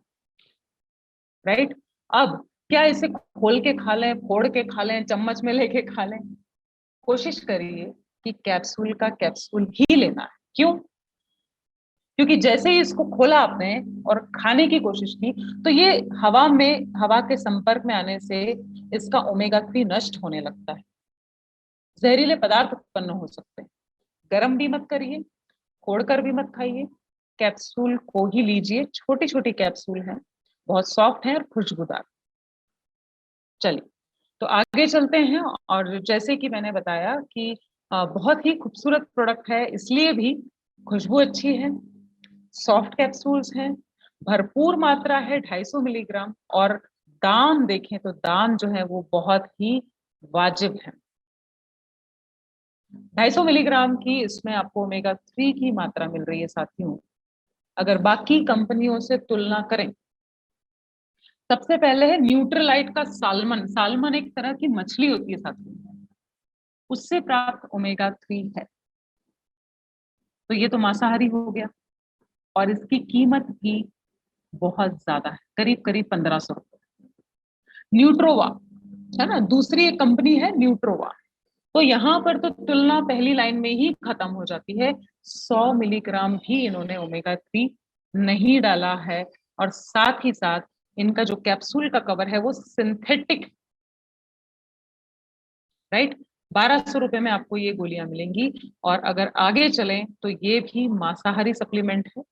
राइट। अब क्या इसे खोल के खा लें, फोड़ के खा लें, चम्मच में लेके खा लें, कोशिश करिए कि कैप्सूल का कैप्सूल ही लेना है। क्यों? क्योंकि जैसे ही इसको खोला आपने और खाने की कोशिश की, तो ये हवा के संपर्क में आने से इसका ओमेगा 3 नष्ट होने लगता है, जहरीले पदार्थ उत्पन्न हो सकते हैं। गर्म भी मत करिए, फोड़कर भी मत खाइए, कैप्सूल को ही लीजिए, छोटी छोटी कैप्सूल है, बहुत सॉफ्ट है और खुशबूदार। चलिए, तो आगे चलते हैं। और जैसे कि मैंने बताया कि बहुत ही खूबसूरत प्रोडक्ट है, इसलिए भी खुशबू अच्छी है, सॉफ्ट कैप्सूल्स हैं, भरपूर मात्रा है 250 मिलीग्राम, और दाम देखें तो दाम जो है वो बहुत ही वाजिब है। 250 मिलीग्राम की इसमें आपको ओमेगा 3 की मात्रा मिल रही है साथियों। अगर बाकी कंपनियों से तुलना करें, सबसे पहले है न्यूट्रलाइट का साल्मन। साल्मन एक तरह की मछली होती है साथियों, उससे प्राप्त ओमेगा 3 है, तो ये तो मांसाहारी हो गया, और इसकी कीमत भी बहुत ज्यादा है, करीब करीब 1500 रुपए। न्यूट्रोवा है ना, दूसरी एक कंपनी है न्यूट्रोवा, तो यहाँ पर तो तुलना पहली लाइन में ही खत्म हो जाती है। 100 मिलीग्राम भी इन्होंने ओमेगा 3 नहीं डाला है, और साथ ही साथ इनका जो कैप्सूल का कवर है वो सिंथेटिक, राइट। 1200 रुपए में आपको ये गोलियां मिलेंगी। और अगर आगे चलें तो ये भी मांसाहारी सप्लीमेंट है,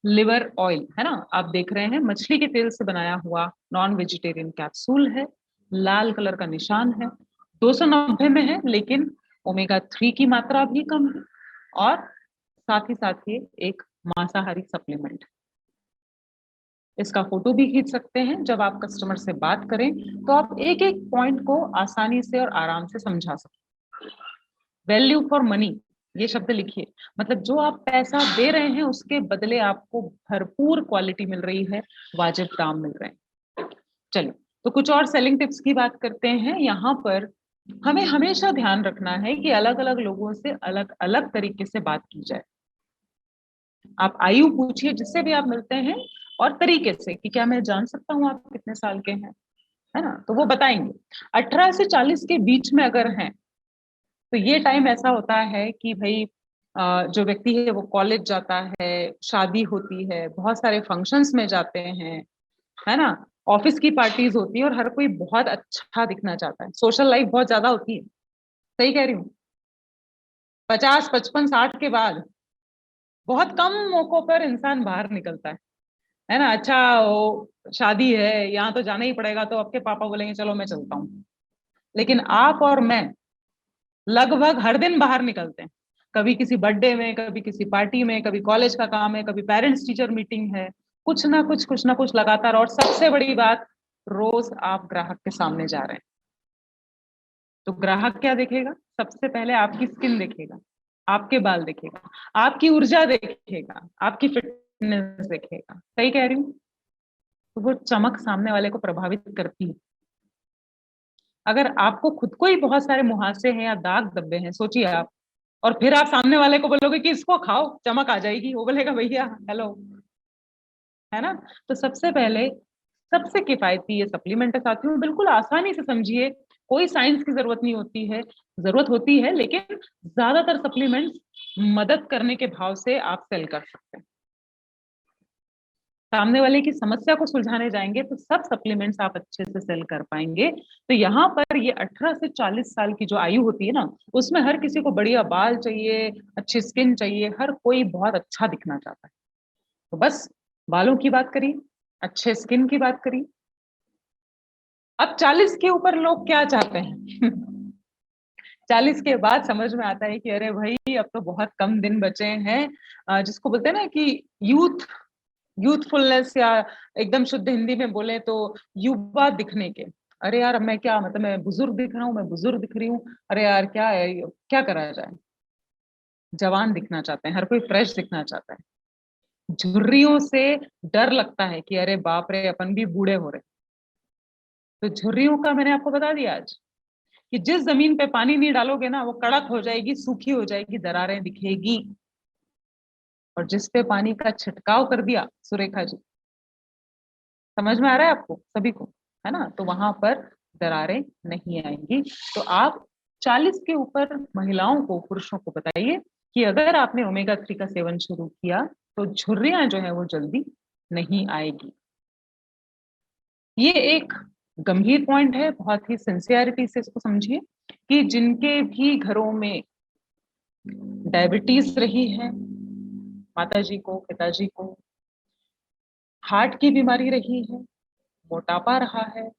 लिवर ऑयल है ना, आप देख रहे हैं मछली के तेल से बनाया हुआ नॉन वेजिटेरियन कैप्सूल है, लाल कलर का निशान है, 290 में है, लेकिन ओमेगा 3 की मात्रा भी कम है, और साथ ही साथ ये एक मांसाहारी सप्लीमेंट। इसका फोटो भी खींच सकते हैं, जब आप कस्टमर से बात करें तो आप एक एक पॉइंट को आसानी से और आराम से समझा सकते। वैल्यू फॉर मनी, ये शब्द लिखिए, मतलब जो आप पैसा दे रहे हैं उसके बदले आपको भरपूर क्वालिटी मिल रही है, वाजिब दाम मिल रहे हैं। चलिए, तो कुछ और सेलिंग टिप्स की बात करते हैं। यहाँ पर हमें हमेशा ध्यान रखना है कि अलग अलग लोगों से अलग अलग तरीके से बात की जाए। आप आयु पूछिए जिससे भी आप मिलते हैं, और तरीके से कि क्या मैं जान सकता हूँ आप कितने साल के हैं, है ना, तो वो बताएंगे। 18 से 40 के बीच में अगर हैं, तो ये टाइम ऐसा होता है कि भाई जो व्यक्ति है वो कॉलेज जाता है, शादी होती है, बहुत सारे फंक्शंस में जाते हैं, है ना, ऑफिस की पार्टीज होती है, और हर कोई बहुत अच्छा दिखना चाहता है, सोशल लाइफ बहुत ज्यादा होती है। सही कह रही हूँ? 50, 55, 60 के बाद बहुत कम मौकों पर इंसान बाहर निकलता है ना। अच्छा वो शादी है, यहाँ तो जाना ही पड़ेगा, तो आपके पापा बोलेंगे चलो मैं चलता हूँ। लेकिन आप और मैं लगभग हर दिन बाहर निकलते हैं, कभी किसी बर्थडे में, कभी किसी पार्टी में, कभी कॉलेज का काम है, कभी पेरेंट्स टीचर मीटिंग है, कुछ ना कुछ लगातार। और सबसे बड़ी बात, रोज आप ग्राहक के सामने जा रहे हैं, तो ग्राहक क्या देखेगा? सबसे पहले आपकी स्किन देखेगा, आपके बाल देखेगा, आपकी ऊर्जा देखेगा, आपकी फिटनेस देखेगा। सही कह रही हूँ? तो वो चमक सामने वाले को प्रभावित करती है। अगर आपको खुद को ही बहुत सारे मुहासे हैं या दाग धब्बे हैं, सोचिए आप, और फिर आप सामने वाले को बोलोगे कि इसको खाओ चमक आ जाएगी, वो बोलेगा भैया हेलो, है ना। तो सबसे पहले सबसे किफायती ये सप्लीमेंट है साथियों, बिल्कुल आसानी से समझिए, कोई साइंस की जरूरत नहीं होती है, जरूरत होती है लेकिन ज्यादातर सप्लीमेंट्स मदद करने के भाव से आप सेल कर सकते हैं। सामने वाले की समस्या को सुलझाने जाएंगे तो सब सप्लीमेंट्स आप अच्छे से सेल कर पाएंगे। तो यहाँ पर ये 18 से 40 साल की जो आयु होती है ना, उसमें हर किसी को बढ़िया बाल चाहिए, अच्छी स्किन चाहिए, हर कोई बहुत अच्छा दिखना चाहता है। तो बस बालों की बात करिए, अच्छे स्किन की बात करिए। अब 40 के ऊपर लोग क्या चाहते हैं? 40 के बाद समझ में आता है कि अरे भाई अब तो बहुत कम दिन बचे हैं, जिसको बोलते हैं ना कि यूथफुलनेस, या एकदम शुद्ध हिंदी में बोले तो युवा दिखने के। अरे यार अब मैं क्या, मतलब मैं बुजुर्ग दिख रहा हूँ, मैं बुजुर्ग दिख रही हूँ, अरे यार क्या है, क्या करा जाए। जवान दिखना चाहते हैं, हर कोई फ्रेश दिखना चाहता है। झुर्रियों से डर लगता है कि अरे बाप रे अपन भी बूढ़े हो रहे। तो झुर्रियों का मैंने आपको बता दिया आज, कि जिस जमीन पे पानी नहीं डालोगे ना वो कड़क हो जाएगी, सूखी हो जाएगी, दरारें दिखेगी। और जिस पे पानी का छिड़काव कर दिया, सुरेखा जी समझ में आ रहा है आपको सभी को, है ना, तो वहां पर दरारें नहीं आएंगी। तो आप 40 के ऊपर महिलाओं को, पुरुषों को बताइए कि अगर आपने ओमेगा 3 का सेवन शुरू किया तो झुर्रियां जो है वो जल्दी नहीं आएगी। ये एक गंभीर पॉइंट है, बहुत ही सिंसियरिटी से इसको समझिए, कि जिनके भी घरों में डायबिटीज रही है, माताजी को, पिताजी को हार्ट की बीमारी रही है, मोटापा रहा है,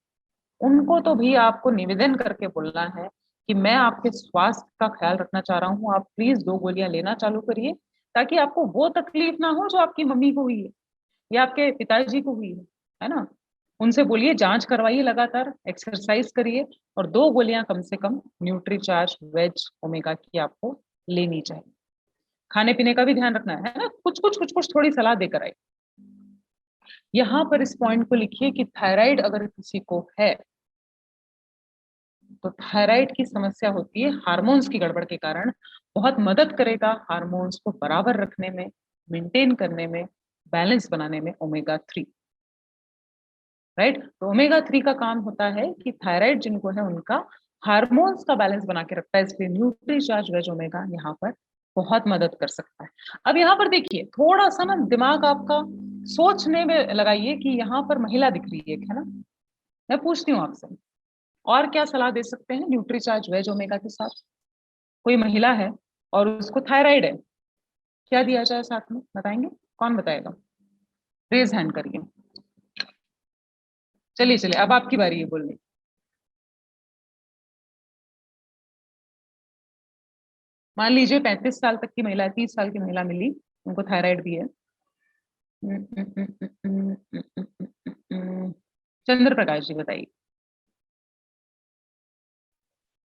उनको तो भी आपको निवेदन करके बोलना है कि मैं आपके स्वास्थ्य का ख्याल रखना चाह रहा हूँ, आप प्लीज 2 गोलियां लेना चालू करिए, ताकि आपको वो तकलीफ ना हो जो आपकी मम्मी को हुई है या आपके पिताजी को हुई है ना। उनसे बोलिए जांच करवाइए, लगातार एक्सरसाइज करिए, और 2 गोलियां कम से कम न्यूट्रीचार्ज वेज ओमेगा की आपको लेनी चाहिए। खाने पीने का भी ध्यान रखना है ना, कुछ थोड़ी सलाह देकर आई। यहाँ पर इस पॉइंट को लिखिए कि थायराइड अगर किसी को है तो थायराइड की समस्या होती है हार्मोन्स की गड़बड़ के कारण, बहुत मदद करेगा हार्मोन्स को बराबर रखने में, मेंटेन करने में, बैलेंस बनाने में ओमेगा 3। राइट, तो ओमेगा 3 का काम होता है कि थायराइड जिनको है उनका हार्मोन्स का बैलेंस बना के रखता है, इसलिए न्यूट्रीचार्ज वेज ओमेगा यहाँ पर बहुत मदद कर सकता है। अब यहाँ पर देखिए, थोड़ा सा ना दिमाग आपका सोचने में लगाइए कि यहाँ पर महिला दिख रही है ना। मैं पूछती हूँ आपसे, और क्या सलाह दे सकते हैं न्यूट्रीचार्ज वेज ओमेगा के साथ? कोई महिला है और उसको थायराइड है, क्या दिया जाए साथ में, बताएंगे? कौन बताएगा? रेज हैंड करिए। चलिए चलिए, अब आपकी बारी है बोलने। मान लीजिए 35 साल तक की महिला, 30 साल की महिला मिली, उनको थायराइड भी है। चंद्र प्रकाश जी बताइए।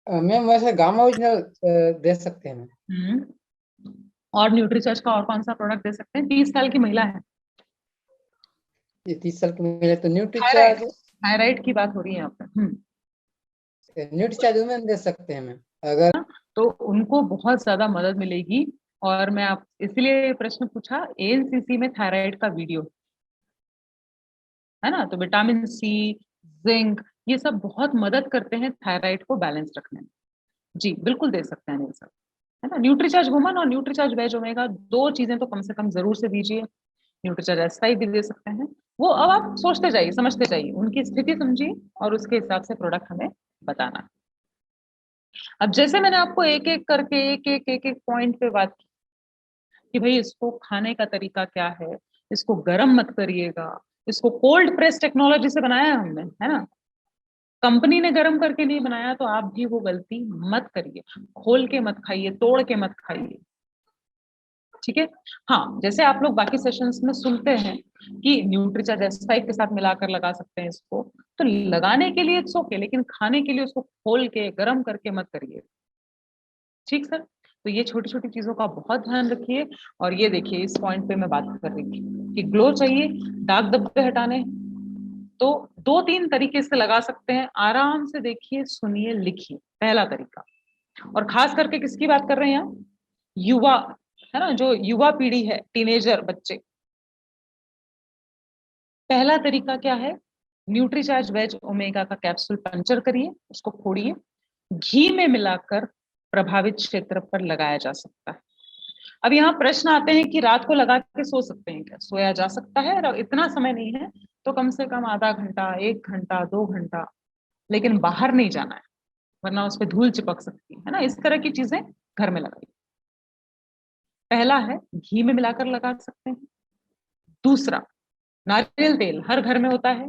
मैम वैसे गामा ओरिजिनल दे सकते हैं मैम। और न्यूट्रीचार्ज का और कौन सा प्रोडक्ट दे सकते हैं? 30 साल की महिला है, ये 30 साल की मिले तो थायराइड, न्यूट्रीचार्ज, थायराइड की बात हो रही है यहाँ पे। न्यूट्रीचार्ज वुमेन दे सकते हैं मैम अगर। तो उनको बहुत ज्यादा मदद मिलेगी। और मैं आप इसलिए प्रश्न पूछा, एएनसीसी में थायराइड का वीडियो है ना, तो विटामिन सी, जिंक, ये सब बहुत मदद करते हैं थायराइड को बैलेंस रखने में। जी बिल्कुल दे सकते हैं ये सब, है ना। न्यूट्रीचार्ज वुमन और न्यूट्रीचार्ज वेज ओमेगा, 2 चीजें तो कम से कम जरूर से दीजिए। न्यूट्रीचार्ज एसआई भी दे सकते हैं। वो अब आप सोचते जाइए, समझते जाइए, उनकी स्थिति समझिए और उसके हिसाब से प्रोडक्ट हमें बताना। अब जैसे मैंने आपको एक एक करके एक एक पॉइंट पे बात की, कि भाई इसको खाने का तरीका क्या है, इसको गर्म मत करिएगा, इसको कोल्ड प्रेस टेक्नोलॉजी से बनाया है हमने, है ना, कंपनी ने गर्म करके नहीं बनाया, तो आप भी वो गलती मत करिए, खोल के मत खाइए, तोड़ के मत खाइए, ठीक है। हाँ, जैसे आप लोग बाकी सेशंस में सुनते हैं कि न्यूट्रीचार्ज S5 के साथ मिलाकर लगा सकते हैं इसको, तो लगाने के लिए इट्स ओके, लेकिन खाने के लिए उसको खोल के गर्म करके मत करिए, ठीक सर। तो ये छोटी छोटी चीजों का बहुत ध्यान रखिए। और ये देखिए, इस पॉइंट पे मैं बात कर रही थी कि ग्लो चाहिए, दाग धब्बे हटाने, तो 2-3 तरीके से लगा सकते हैं। आराम से देखिए, सुनिए, लिखिए। पहला तरीका, और खास करके किसकी बात कर रहे हैं हम, युवा, है ना, जो युवा पीढ़ी है, टीनेजर बच्चे। पहला तरीका क्या है, न्यूट्रीचार्ज वेज ओमेगा का कैप्सूल पंचर करिए, उसको फोड़िए, घी में मिलाकर प्रभावित क्षेत्र पर लगाया जा सकता है। अब यहाँ प्रश्न आते हैं कि रात को लगा के सो सकते हैं क्या? सोया जा सकता है, इतना समय नहीं है तो कम से कम आधा घंटा, 1 घंटा, 2 घंटा, लेकिन बाहर नहीं जाना है, वरना उस पर धूल चिपक सकती है ना। इस तरह की चीजें घर में लगाइए। पहला है, घी में मिलाकर लगा सकते हैं। दूसरा, नारियल तेल हर घर में होता है,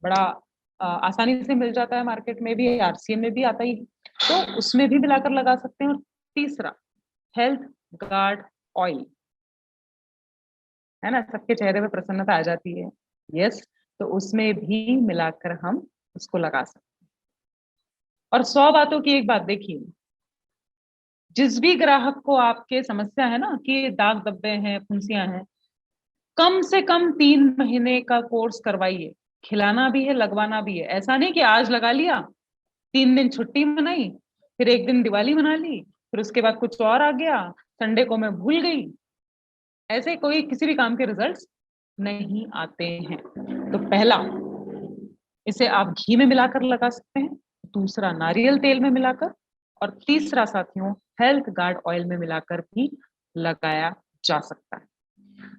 बड़ा आसानी से मिल जाता है, मार्केट में भी, RCM में भी आता ही है, तो उसमें भी मिलाकर लगा सकते हैं। और तीसरा, हेल्थ गार्ड ऑयल, है ना, सबके चेहरे पे प्रसन्नता आ जाती है, यस, तो उसमें भी मिलाकर हम उसको लगा सकते हैं। और 100 बातों की एक बात देखिए, जिस भी ग्राहक को आपके समस्या है ना कि दाग धब्बे हैं, फुंसियां हैं, कम से कम 3 महीने का कोर्स करवाइए। खिलाना भी है, लगवाना भी है। ऐसा नहीं कि आज लगा लिया, 3 दिन छुट्टी मनाई, फिर 1 दिन दिवाली मना ली, फिर उसके बाद कुछ और आ गया, संडे को मैं भूल गई। ऐसे कोई किसी भी काम के रिजल्ट्स नहीं आते हैं। तो पहला, इसे आप घी में मिलाकर लगा सकते हैं। दूसरा, नारियल तेल में मिलाकर। और तीसरा साथियों, हेल्थ गार्ड ऑयल में मिलाकर भी लगाया जा सकता है।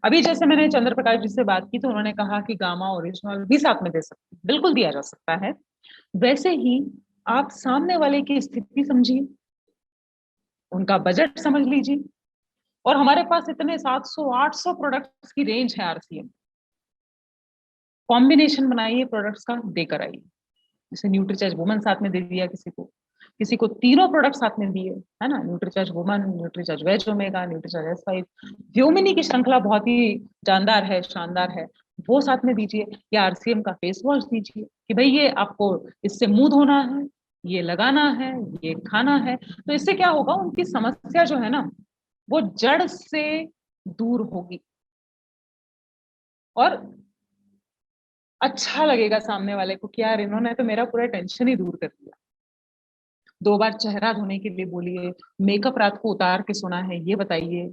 अभी जैसे मैंने चंद्र प्रकाश जी से बात की, तो उन्होंने कहा कि गामा ओरिजिनल भी साथ में दे सकते हैं। बिल्कुल दिया जा सकता है। वैसे ही आप सामने वाले की स्थिति समझिए, उनका बजट समझ लीजिए, और हमारे पास इतने 700-800 प्रोडक्ट्स की रेंज है RCM। कॉम्बिनेशन बनाइए प्रोडक्ट्स का, देकर आइए। जैसे न्यूट्रीचार्ज वुमन साथ में दे दिया, किसी को तीनों प्रोडक्ट साथ में दिए, है ना, Nutricharge woman, Nutricharge veg omega, Nutricharge S5, Vyomini की श्रृंखला बहुत ही जानदार है, शानदार है, वो साथ में दीजिए। या RCM का फेस वॉश दीजिए कि भाई ये आपको इससे मुंह धोना है, ये लगाना है, ये खाना है। तो इससे क्या होगा, उनकी समस्या जो है ना, वो जड़ से दूर होगी, और अच्छा लगेगा सामने वाले को कि यार इन्होंने तो मेरा पूरा टेंशन ही दूर कर दिया। 2 बार चेहरा धोने के लिए बोलिए, मेकअप रात को उतार के सोना है ये बताइए,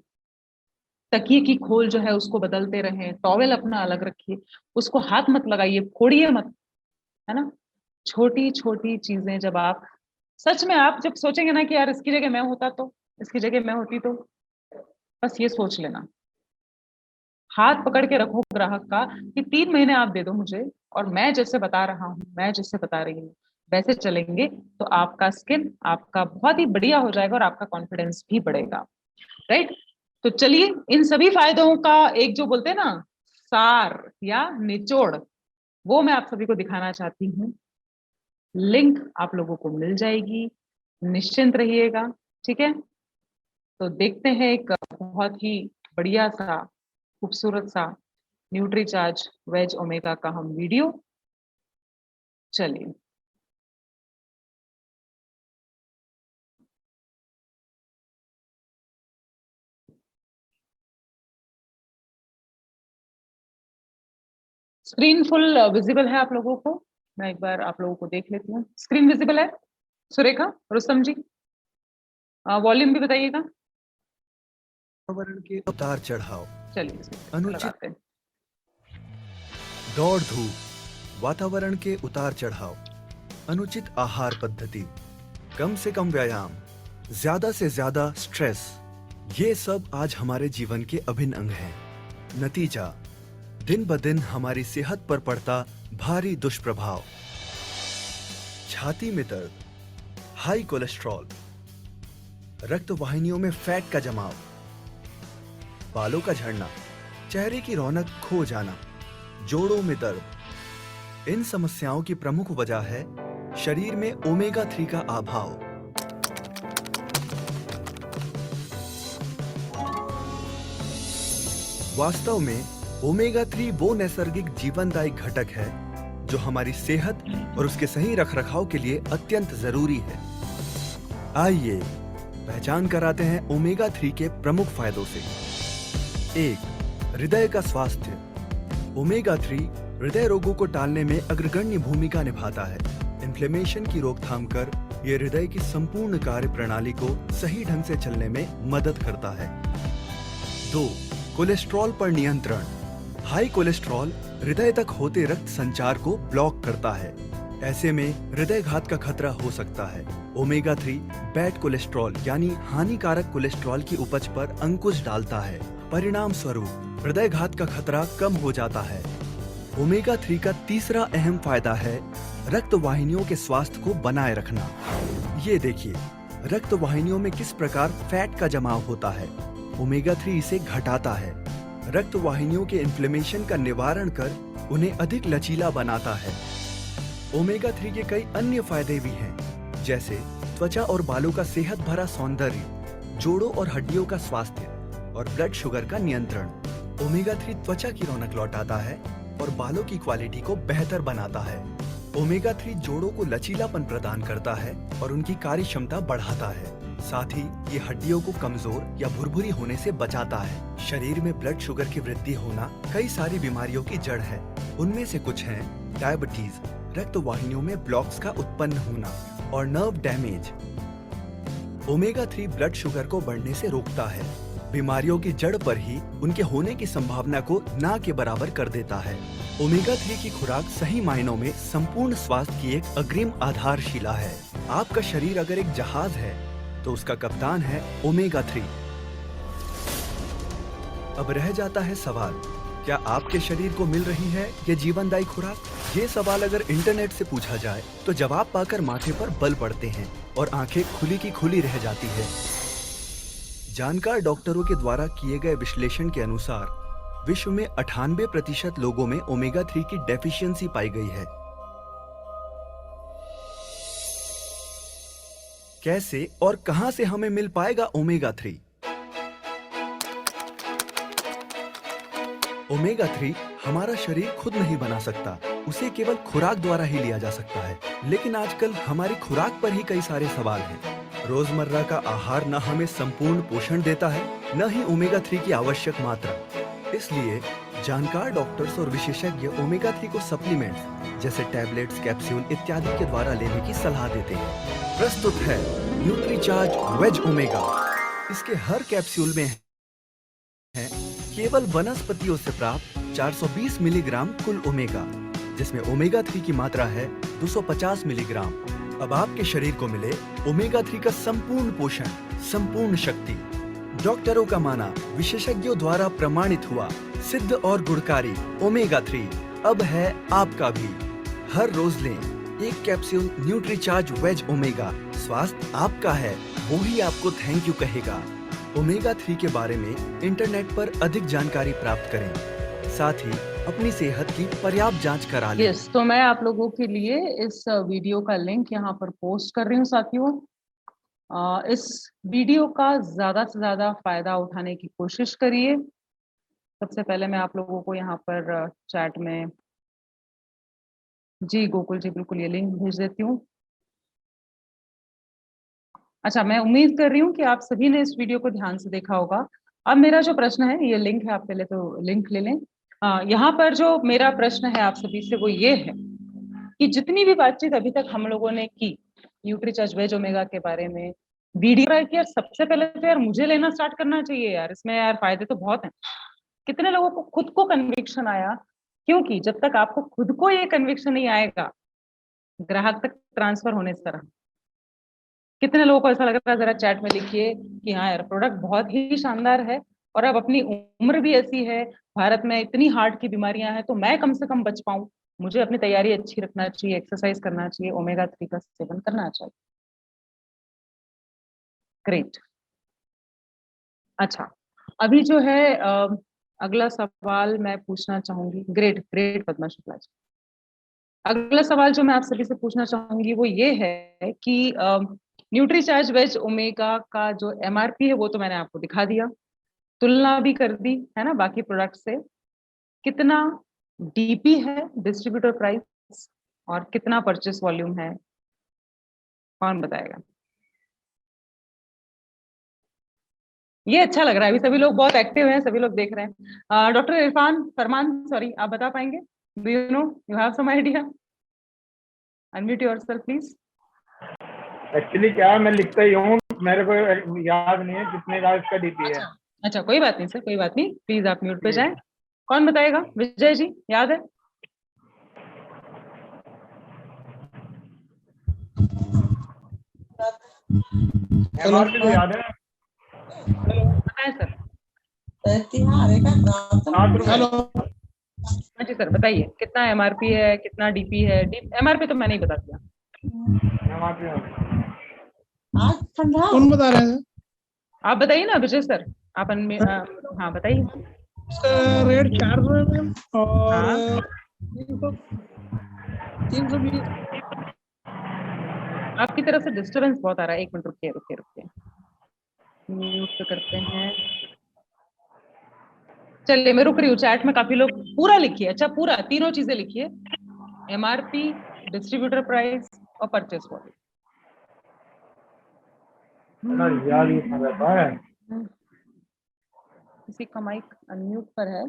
तकिए की खोल जो है उसको बदलते रहें, टॉवेल अपना अलग रखिए, उसको हाथ मत लगाइए, फोड़िए मत, है ना। छोटी छोटी चीजें जब आप, सच में आप जब सोचेंगे ना कि यार इसकी जगह मैं होता तो, इसकी जगह मैं होती तो, बस ये सोच लेना, हाथ पकड़ के रखो ग्राहक का कि 3 महीने आप दे दो मुझे, और मैं जैसे बता रहा हूँ, मैं जैसे बता रही हूँ, वैसे चलेंगे, तो आपका स्किन आपका बहुत ही बढ़िया हो जाएगा, और आपका कॉन्फिडेंस भी बढ़ेगा, राइट। तो चलिए, इन सभी फायदों का एक जो बोलते हैं ना सार या निचोड़, वो मैं आप सभी को दिखाना चाहती हूँ। लिंक आप लोगों को मिल जाएगी, निश्चिंत रहिएगा, ठीक है। तो देखते हैं एक बहुत ही बढ़िया सा, खूबसूरत सा न्यूट्रीचार्ज वेज ओमेगा का हम वीडियो। चलिए, स्क्रीन फुल विजिबल है आप लोगों को? मैं एक बार आप लोगों को देख लेती हूँ। स्क्रीन विजिबल है सुरेखा, रुस्तम जी? वॉल्यूम भी बताइएगा। वातावरण के उतार चढ़ाव, चलिए इसमें अनुचित लगाते हैं। दौड़ धूप, वातावरण के उतार चढ़ाव, अनुचित आहार पद्धति, कम से कम व्यायाम, ज्यादा से ज्यादा स्ट्रेस, ये सब आज हमारे जीवन के अभिन्न अंग हैं। नतीजा, दिन ब दिन हमारी सेहत पर पड़ता भारी दुष्प्रभाव, छाती में दर्द, हाई कोलेस्ट्रॉल, रक्त वाहिनियों में फैट का जमाव, बालों का झड़ना, चेहरे की रौनक खो जाना, जोड़ों में दर्द, इन समस्याओं की प्रमुख वजह है शरीर में ओमेगा 3 का अभाव। वास्तव में ओमेगा 3 वो नैसर्गिक जीवनदायी घटक है जो हमारी सेहत और उसके सही रखरखाव के लिए अत्यंत जरूरी है। आइए पहचान कराते हैं ओमेगा 3 के प्रमुख फायदों से। 1. हृदय का स्वास्थ्य। ओमेगा 3 हृदय रोगों को टालने में अग्रगण्य भूमिका निभाता है। इन्फ्लेमेशन की रोकथाम कर यह हृदय की संपूर्ण कार्य प्रणाली को सही ढंग से चलने में मदद करता है। 2. कोलेस्ट्रॉल पर नियंत्रण। हाई कोलेस्ट्रॉल हृदय तक होते रक्त संचार को ब्लॉक करता है। ऐसे में हृदय घात का खतरा हो सकता है। ओमेगा 3 बैड कोलेस्ट्रॉल यानी हानिकारक कोलेस्ट्रॉल की उपज पर अंकुश डालता है। परिणाम स्वरूप हृदय घात का खतरा कम हो जाता है। ओमेगा 3 का तीसरा अहम फायदा है रक्त वाहिनियों के स्वास्थ्य को बनाए रखना। ये देखिए रक्त वाहिनियों में किस प्रकार फैट का जमाव होता है। ओमेगा 3 इसे घटाता है। रक्त वाहिनियों के इन्फ्लेमेशन का निवारण कर उन्हें अधिक लचीला बनाता है। ओमेगा 3 के कई अन्य फायदे भी हैं, जैसे त्वचा और बालों का सेहत भरा सौंदर्य, जोड़ों और हड्डियों का स्वास्थ्य और ब्लड शुगर का नियंत्रण। ओमेगा 3 त्वचा की रौनक लौटाता है और बालों की क्वालिटी को बेहतर बनाता है। ओमेगा 3 जोड़ों को लचीलापन प्रदान करता है और उनकी कार्य क्षमता बढ़ाता है। साथ ही ये हड्डियों को कमजोर या भुरभुरी होने से बचाता है। शरीर में ब्लड शुगर की वृद्धि होना कई सारी बीमारियों की जड़ है। उनमें से कुछ हैं डायबिटीज, रक्त वाहिनियों में ब्लॉक्स का उत्पन्न होना और nerve damage. Omega 3 blood sugar को बढ़ने से रोकता है। बीमारियों की जड़ पर ही उनके होने की संभावना को ना के बराबर कर देता है। ओमेगा 3 की खुराक सही मायनों में संपूर्ण स्वास्थ्य की एक अग्रिम आधारशिला है। आपका शरीर अगर एक जहाज है तो उसका कप्तान है ओमेगा 3। अब रह जाता है सवाल, क्या आपके शरीर को मिल रही है ये जीवनदायी खुराक? ये सवाल अगर इंटरनेट से पूछा जाए तो जवाब पाकर माथे पर बल पड़ते हैं और आंखें खुली की खुली रह जाती है। जानकार डॉक्टरों के द्वारा किए गए विश्लेषण के अनुसार विश्व में 98% लोगों में ओमेगा 3 की डेफिशिएंसी पाई गई है। कैसे और कहां से हमें मिल पाएगा ओमेगा 3? ओमेगा 3 हमारा शरीर खुद नहीं बना सकता, उसे केवल खुराक द्वारा ही लिया जा सकता है। लेकिन आजकल हमारी खुराक पर ही कई सारे सवाल हैं। रोजमर्रा का आहार न हमें संपूर्ण पोषण देता है, न ही ओमेगा 3 की आवश्यक मात्रा। इसलिए जानकार डॉक्टर्स और विशेषज्ञ ओमेगा 3 को सप्लीमेंट्स जैसे टैबलेट्स, कैप्सूल इत्यादि के द्वारा लेने की सलाह देते हैं। प्रस्तुत है न्यूट्रीचार्ज वेज ओमेगा। इसके हर कैप्सूल में है केवल वनस्पतियों से प्राप्त 420 मिलीग्राम कुल ओमेगा, जिसमें ओमेगा 3 की मात्रा है 250 मिलीग्राम। अब आपके शरीर को मिले ओमेगा 3 का संपूर्ण पोषण, संपूर्ण शक्ति। डॉक्टरों का माना, विशेषज्ञों द्वारा प्रमाणित हुआ, सिद्ध और गुणकारी ओमेगा 3 अब है आपका भी। हर रोज लें एक कैप्सूल न्यूट्रीचार्ज वेज ओमेगा। स्वास्थ्य आपका है, वो ही आपको थैंक यू कहेगा। ओमेगा 3 के बारे में इंटरनेट पर अधिक जानकारी प्राप्त करें, साथ ही अपनी सेहत की पर्याप्त जांच करा लें। यस, तो मैं आप लोगों के लिए इस वीडियो का लिंक यहाँ पर पोस्ट कर रही हूँ साथियों। इस वीडियो का ज्यादा से ज्यादा फायदा उठाने की कोशिश करिए। सबसे पहले मैं आप लोगों को यहाँ पर चैट में जी गोकुल जी बिल्कुल ये लिंक भेज देती हूँ। अच्छा, मैं उम्मीद कर रही हूँ कि आप सभी ने इस वीडियो को ध्यान से देखा होगा। अब मेरा जो प्रश्न है, ये लिंक है, आप पहले तो लिंक ले लें। यहाँ पर जो मेरा प्रश्न है आप सभी से वो ये है कि जितनी भी बातचीत अभी तक हम लोगों ने की न्यूट्रीचार्ज वेज ओमेगा के बारे में, वीडियो है कि यार सबसे पहले तो यार मुझे लेना स्टार्ट करना चाहिए यार, इसमें यार फायदे तो बहुत हैं। कितने लोगों को खुद को कन्विक्शन आया? क्योंकि जब तक आपको खुद को ये कन्विक्शन नहीं आएगा ग्राहक तक ट्रांसफर होने से तरह। कितने लोगों को ऐसा लग रहा है? जरा चैट में लिखिए कि हाँ यार प्रोडक्ट बहुत ही शानदार है और अब अपनी उम्र भी ऐसी है, भारत में इतनी हार्ट की बीमारियां हैं, तो मैं कम से कम बच पाऊं, मुझे अपनी तैयारी अच्छी रखना चाहिए, एक्सरसाइज करना चाहिए, ओमेगा 3 का सेवन करना चाहिए। ग्रेट। अच्छा, अभी जो है अगला सवाल मैं पूछना चाहूंगी। Great great Padma Shukla ji. अगला सवाल जो मैं आप सभी से पूछना चाहूंगी वो ये है कि न्यूट्रीचार्ज वेज ओमेगा का जो एमआरपी है वो तो मैंने आपको दिखा दिया, तुलना भी कर दी है ना बाकी प्रोडक्ट से। कितना डीपी है डिस्ट्रीब्यूटर प्राइस और कितना परचेस वॉल्यूम है, कौन बताएगा? ये अच्छा लग रहा है, अभी सभी लोग बहुत एक्टिव हैं, सभी लोग देख रहे हैं। डॉक्टर इरफान फरमान, सॉरी, आप बता पाएंगे? Do you know, you have some idea? Unmute yourself please. Actually क्या है, मैं लिखता ही हूँ, मेरे को याद नहीं है कितने का इसका डीपी है। अच्छा कोई बात नहीं सर, कोई बात नहीं, प्लीज आप म्यूट पे जाएं। कौन बताएगा? विजय जी याद है? एमआरपी तो याद है। बताएं सर। हेलो, हाँ जी सर बताइए, कितना एमआरपी है, कितना डीपी है? एमआरपी तो मैंने ही बता दिया। कौन बता रहे हैं? आप बताइए ना विजय सर, आप हाँ बताइए। रेट 400 mm और हाँ। 320। आपकी तरफ से डिस्टरबेंस बहुत आ रहा है, एक मिनट रुकिए रुकिए रुकिए, म्यूट तो करते हैं। चलिए मैं रुक रही हूँ, चैट में काफी लोग पूरा लिखिए, अच्छा पूरा तीनों चीजें लिखिए, एमआरपी, डिस्ट्रीब्यूटर प्राइस और परचेस वॉल्यूम। याद ही था रहता है। किसी का माइक अनम्यूट पर है?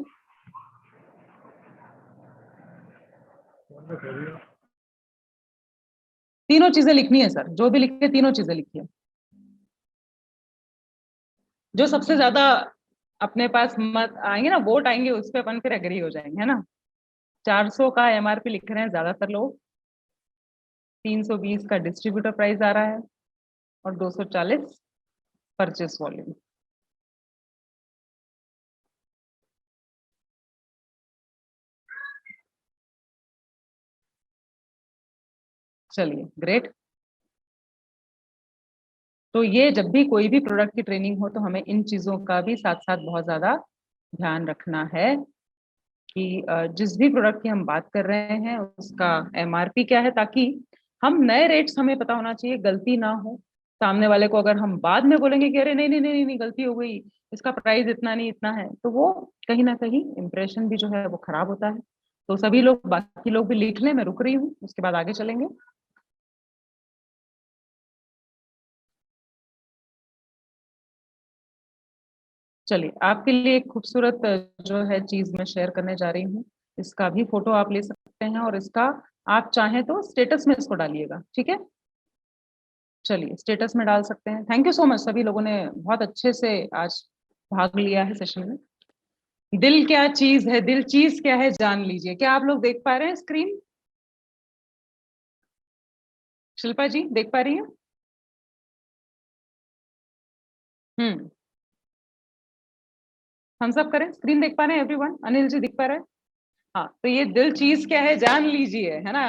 तीनों चीजें लिखनी है सर, जो भी लिखे तीनों चीजें लिखिए। जो सबसे ज्यादा अपने पास मत आएंगे ना, वोट आएंगे, उस पर अपन फिर एग्री हो जाएंगे, है ना। 400 का एमआरपी लिख रहे हैं ज्यादातर लोग, 320 का डिस्ट्रीब्यूटर प्राइस आ रहा है और 240 परचेस वॉल्यूम। चलिए ग्रेट। तो ये जब भी कोई भी प्रोडक्ट की ट्रेनिंग हो तो हमें इन चीजों का भी साथ साथ बहुत ज्यादा ध्यान रखना है कि जिस भी प्रोडक्ट की हम बात कर रहे हैं उसका एमआरपी क्या है, ताकि हम नए रेट्स हमें पता होना चाहिए, गलती ना हो। सामने वाले को अगर हम बाद में बोलेंगे कि अरे नहीं नहीं नहीं नहीं गलती हो गई, इसका प्राइस इतना नहीं इतना है, तो वो कहीं ना कहीं इम्प्रेशन भी जो है वो खराब होता है। तो सभी लोग, बाकी लोग भी लिख लें, मैं रुक रही हूँ, उसके बाद आगे चलेंगे। चलिए आपके लिए एक खूबसूरत जो है चीज मैं शेयर करने जा रही हूँ, इसका भी फोटो आप ले सकते हैं और इसका आप चाहें तो स्टेटस में इसको डालिएगा, ठीक है? चलिए स्टेटस में डाल सकते हैं। थैंक यू सो मच, सभी लोगों ने बहुत अच्छे से आज भाग लिया है सेशन में। दिल क्या चीज है, दिल चीज क्या है जान लीजिए। क्या आप लोग देख पा रहे हैं स्क्रीन? शिल्पा जी देख पा रही हैं? हम सब करें, स्क्रीन देख पा रहे हैं एवरीवन? अनिल जी दिख पा रहे हैं? हाँ, तो ये दिल चीज क्या है जान लीजिए, है ना।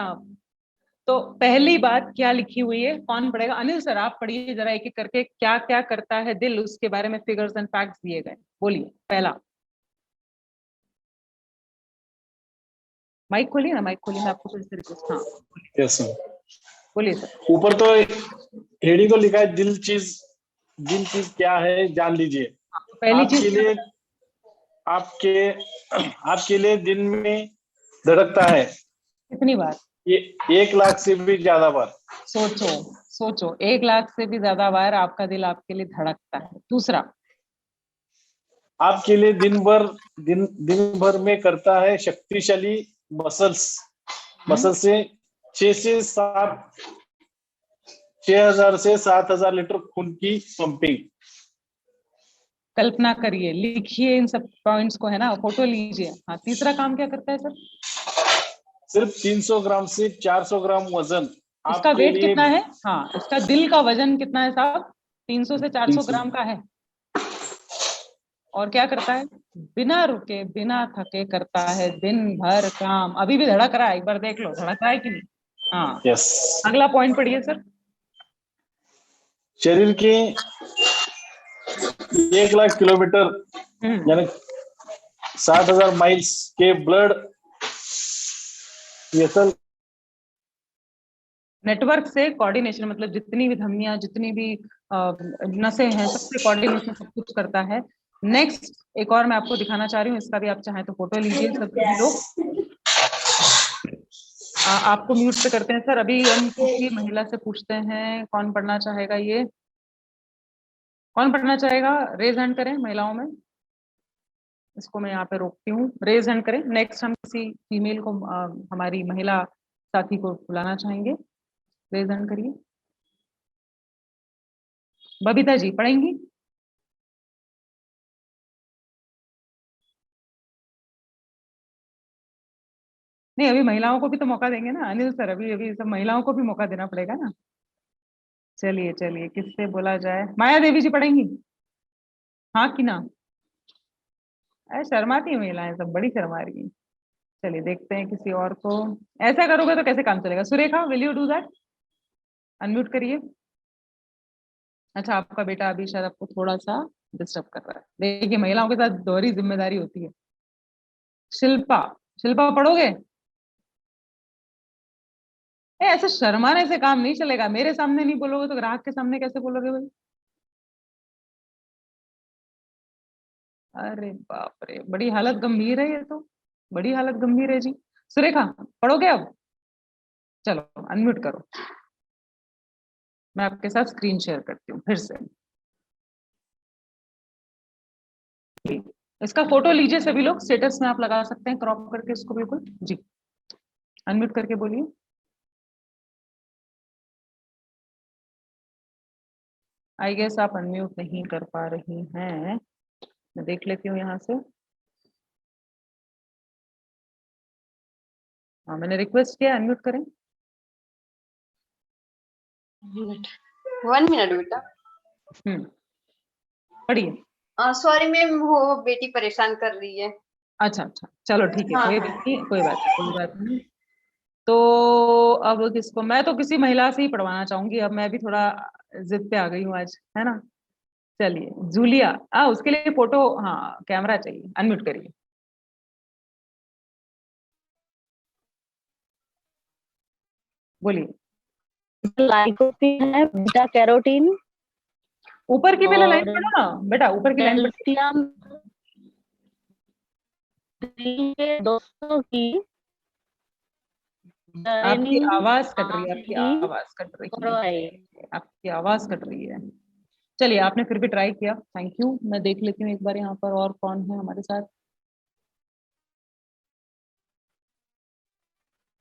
तो पहली बात क्या लिखी हुई है, कौन पढ़ेगा? अनिल सर आप पढ़िए जरा एक एक करके, क्या क्या करता है दिल, उसके बारे में फिगर्स एंड फैक्ट्स दिए गए, बोलिए। पहला, माइक खोलिए ना, माइक खोलिए, मैं आपको फिर से रिक्वेस्ट। हाँ यस सर। बोलिए सर। ऊपर तो हेडिंग तो लिखा है दिल चीज क्या है जान लीजिए। तो पहली चीज आपके लिए दिन में धड़कता है कितनी बार? ये 1 लाख से भी ज्यादा बार। सोचो सोचो, 1 लाख से भी ज्यादा बार आपका दिल आपके लिए धड़कता है। दूसरा, आपके लिए दिन भर में करता है शक्तिशाली मसल्स से 6,000 से 7,000 लीटर खून की पंपिंग। कल्पना करिए, लिखिए इन सब पॉइंट्स को, है ना, फोटो लीजिए। हाँ, तीसरा काम क्या करता है सर? सिर्फ 300 ग्राम से 400 ग्राम वजन। इसका वेट कितना है? हाँ, इसका दिल का वजन कितना है साहब? 300 से 400 ग्राम का है। और क्या करता है? बिना रुके बिना थके करता है दिन भर काम। अभी भी धड़क रहा है, एक बार देख लो धड़क रहा है कि नहीं। हाँ यस। अगला पॉइंट पढ़िए सर। शरीर के 1 लाख किलोमीटर यानी 60,000 माइल्स के ब्लड वेसल नेटवर्क से कोऑर्डिनेशन, मतलब जितनी भी धमनियां, जितनी भी नसें हैं, सबसे कोऑर्डिनेशन सब कुछ करता है। नेक्स्ट एक और मैं आपको दिखाना चाह रही हूँ, इसका भी आप चाहें तो फोटो लीजिए सभी लोग। आपको म्यूट पे करते हैं सर। अभी हम किसी महिला से पूछते हैं, कौन पढ़ना चाहेगा? ये कौन पढ़ना चाहेगा? रेज हैंड करें महिलाओं में। इसको मैं यहाँ पे रोकती हूँ, रेज हैंड करें। नेक्स्ट हम किसी फीमेल को, हमारी महिला साथी को बुलाना चाहेंगे। रेज हैंड करिए। बबीता जी पढ़ेंगी? नहीं, अभी महिलाओं को भी तो मौका देंगे ना अनिल सर। अभी अभी सब महिलाओं को भी मौका देना पड़ेगा ना। चलिए चलिए, किससे बोला जाए? माया देवी जी पढ़ेंगी? हाँ कि ना? अरे शर्माती है महिलाएं सब, बड़ी शर्मा रही है। चलिए देखते हैं किसी और को। ऐसा करोगे तो कैसे काम चलेगा? Surekha, will you do that? Unmute करिए। अच्छा, आपका बेटा अभी शायद आपको थोड़ा सा डिस्टर्ब कर रहा है। देखिए, महिलाओं के साथ दोहरी जिम्मेदारी होती है। शिल्पा, शिल्पा पढ़ोगे? ऐसे शर्माने से काम नहीं चलेगा। मेरे सामने नहीं बोलोगे तो ग्राहक के सामने कैसे बोलोगे भाई? अरे बाप रे, बड़ी हालत गंभीर है ये तो, बड़ी हालत गंभीर है जी। सुरेखा पढ़ोगे अब? चलो अनम्यूट करो। मैं आपके साथ स्क्रीन शेयर करती हूँ फिर से। इसका फोटो लीजिए सभी लोग, स्टेटस में आप लगा सकते हैं क्रॉप करके इसको, बिल्कुल जी। अनम्यूट करके बोलिए। आई गेस आप अनम्यूट नहीं कर पा रही हैं। मैं देख लेती हूँ यहाँ से। हाँ, मैंने रिक्वेस्ट किया, अनम्यूट करें। 1 मिनट बेटा। पढ़िए। सॉरी मैम, वो बेटी परेशान कर रही है। अच्छा अच्छा, चलो ठीक है, हाँ, कोई हाँ। बात नहीं, कोई बात नहीं, कोई बात नहीं। तो अब किसको? मैं तो किसी महिला से ही पढ़वाना चाहूंगी। अब मैं भी थोड़ा जिद पे आ गई हूँ आज, है ना। चलिए जूलिया, उसके लिए फोटो, हाँ कैमरा चाहिए। अनम्यूट करिए। बोलिए। लाइकोपीन है, बीटा कैरोटीन ऊपर की पहले लाइन और पढ़ो ना बेटा, ऊपर की लाइन पढ़िए। कैल्शियम के दोस्तों की आपकी जैनिंग आवाज कट रही है, आपकी की आवाज कट रही करवाए। है, आपकी आवाज कट रही है। चलिए, आपने फिर भी ट्राई किया, थैंक यू। मैं देख लेती हूँ एक बार यहाँ पर और कौन है हमारे साथ।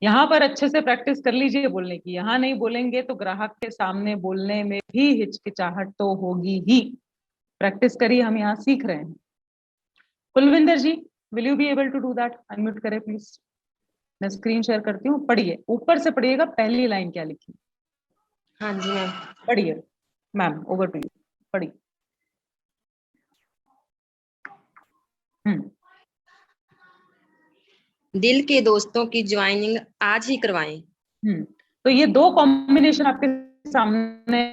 यहाँ पर अच्छे से प्रैक्टिस कर लीजिए बोलने की। यहाँ नहीं बोलेंगे तो ग्राहक के सामने बोलने में भी हिचकिचाहट तो होगी ही। प्रैक्टिस करिए, हम यहाँ सीख रहे हैं। Kulwinder ji, will you be able to do that? Unmute करें प्लीज। मैं स्क्रीन शेयर करती हूँ। पढ़िए, ऊपर से पढ़िएगा, पहली लाइन क्या लिखी? हाँ जी मैम। पढ़िए मैम, ओवर टू यू, पढ़िए। दिल के दोस्तों की ज्वाइनिंग आज ही करवाएं। तो ये दो कॉम्बिनेशन आपके सामने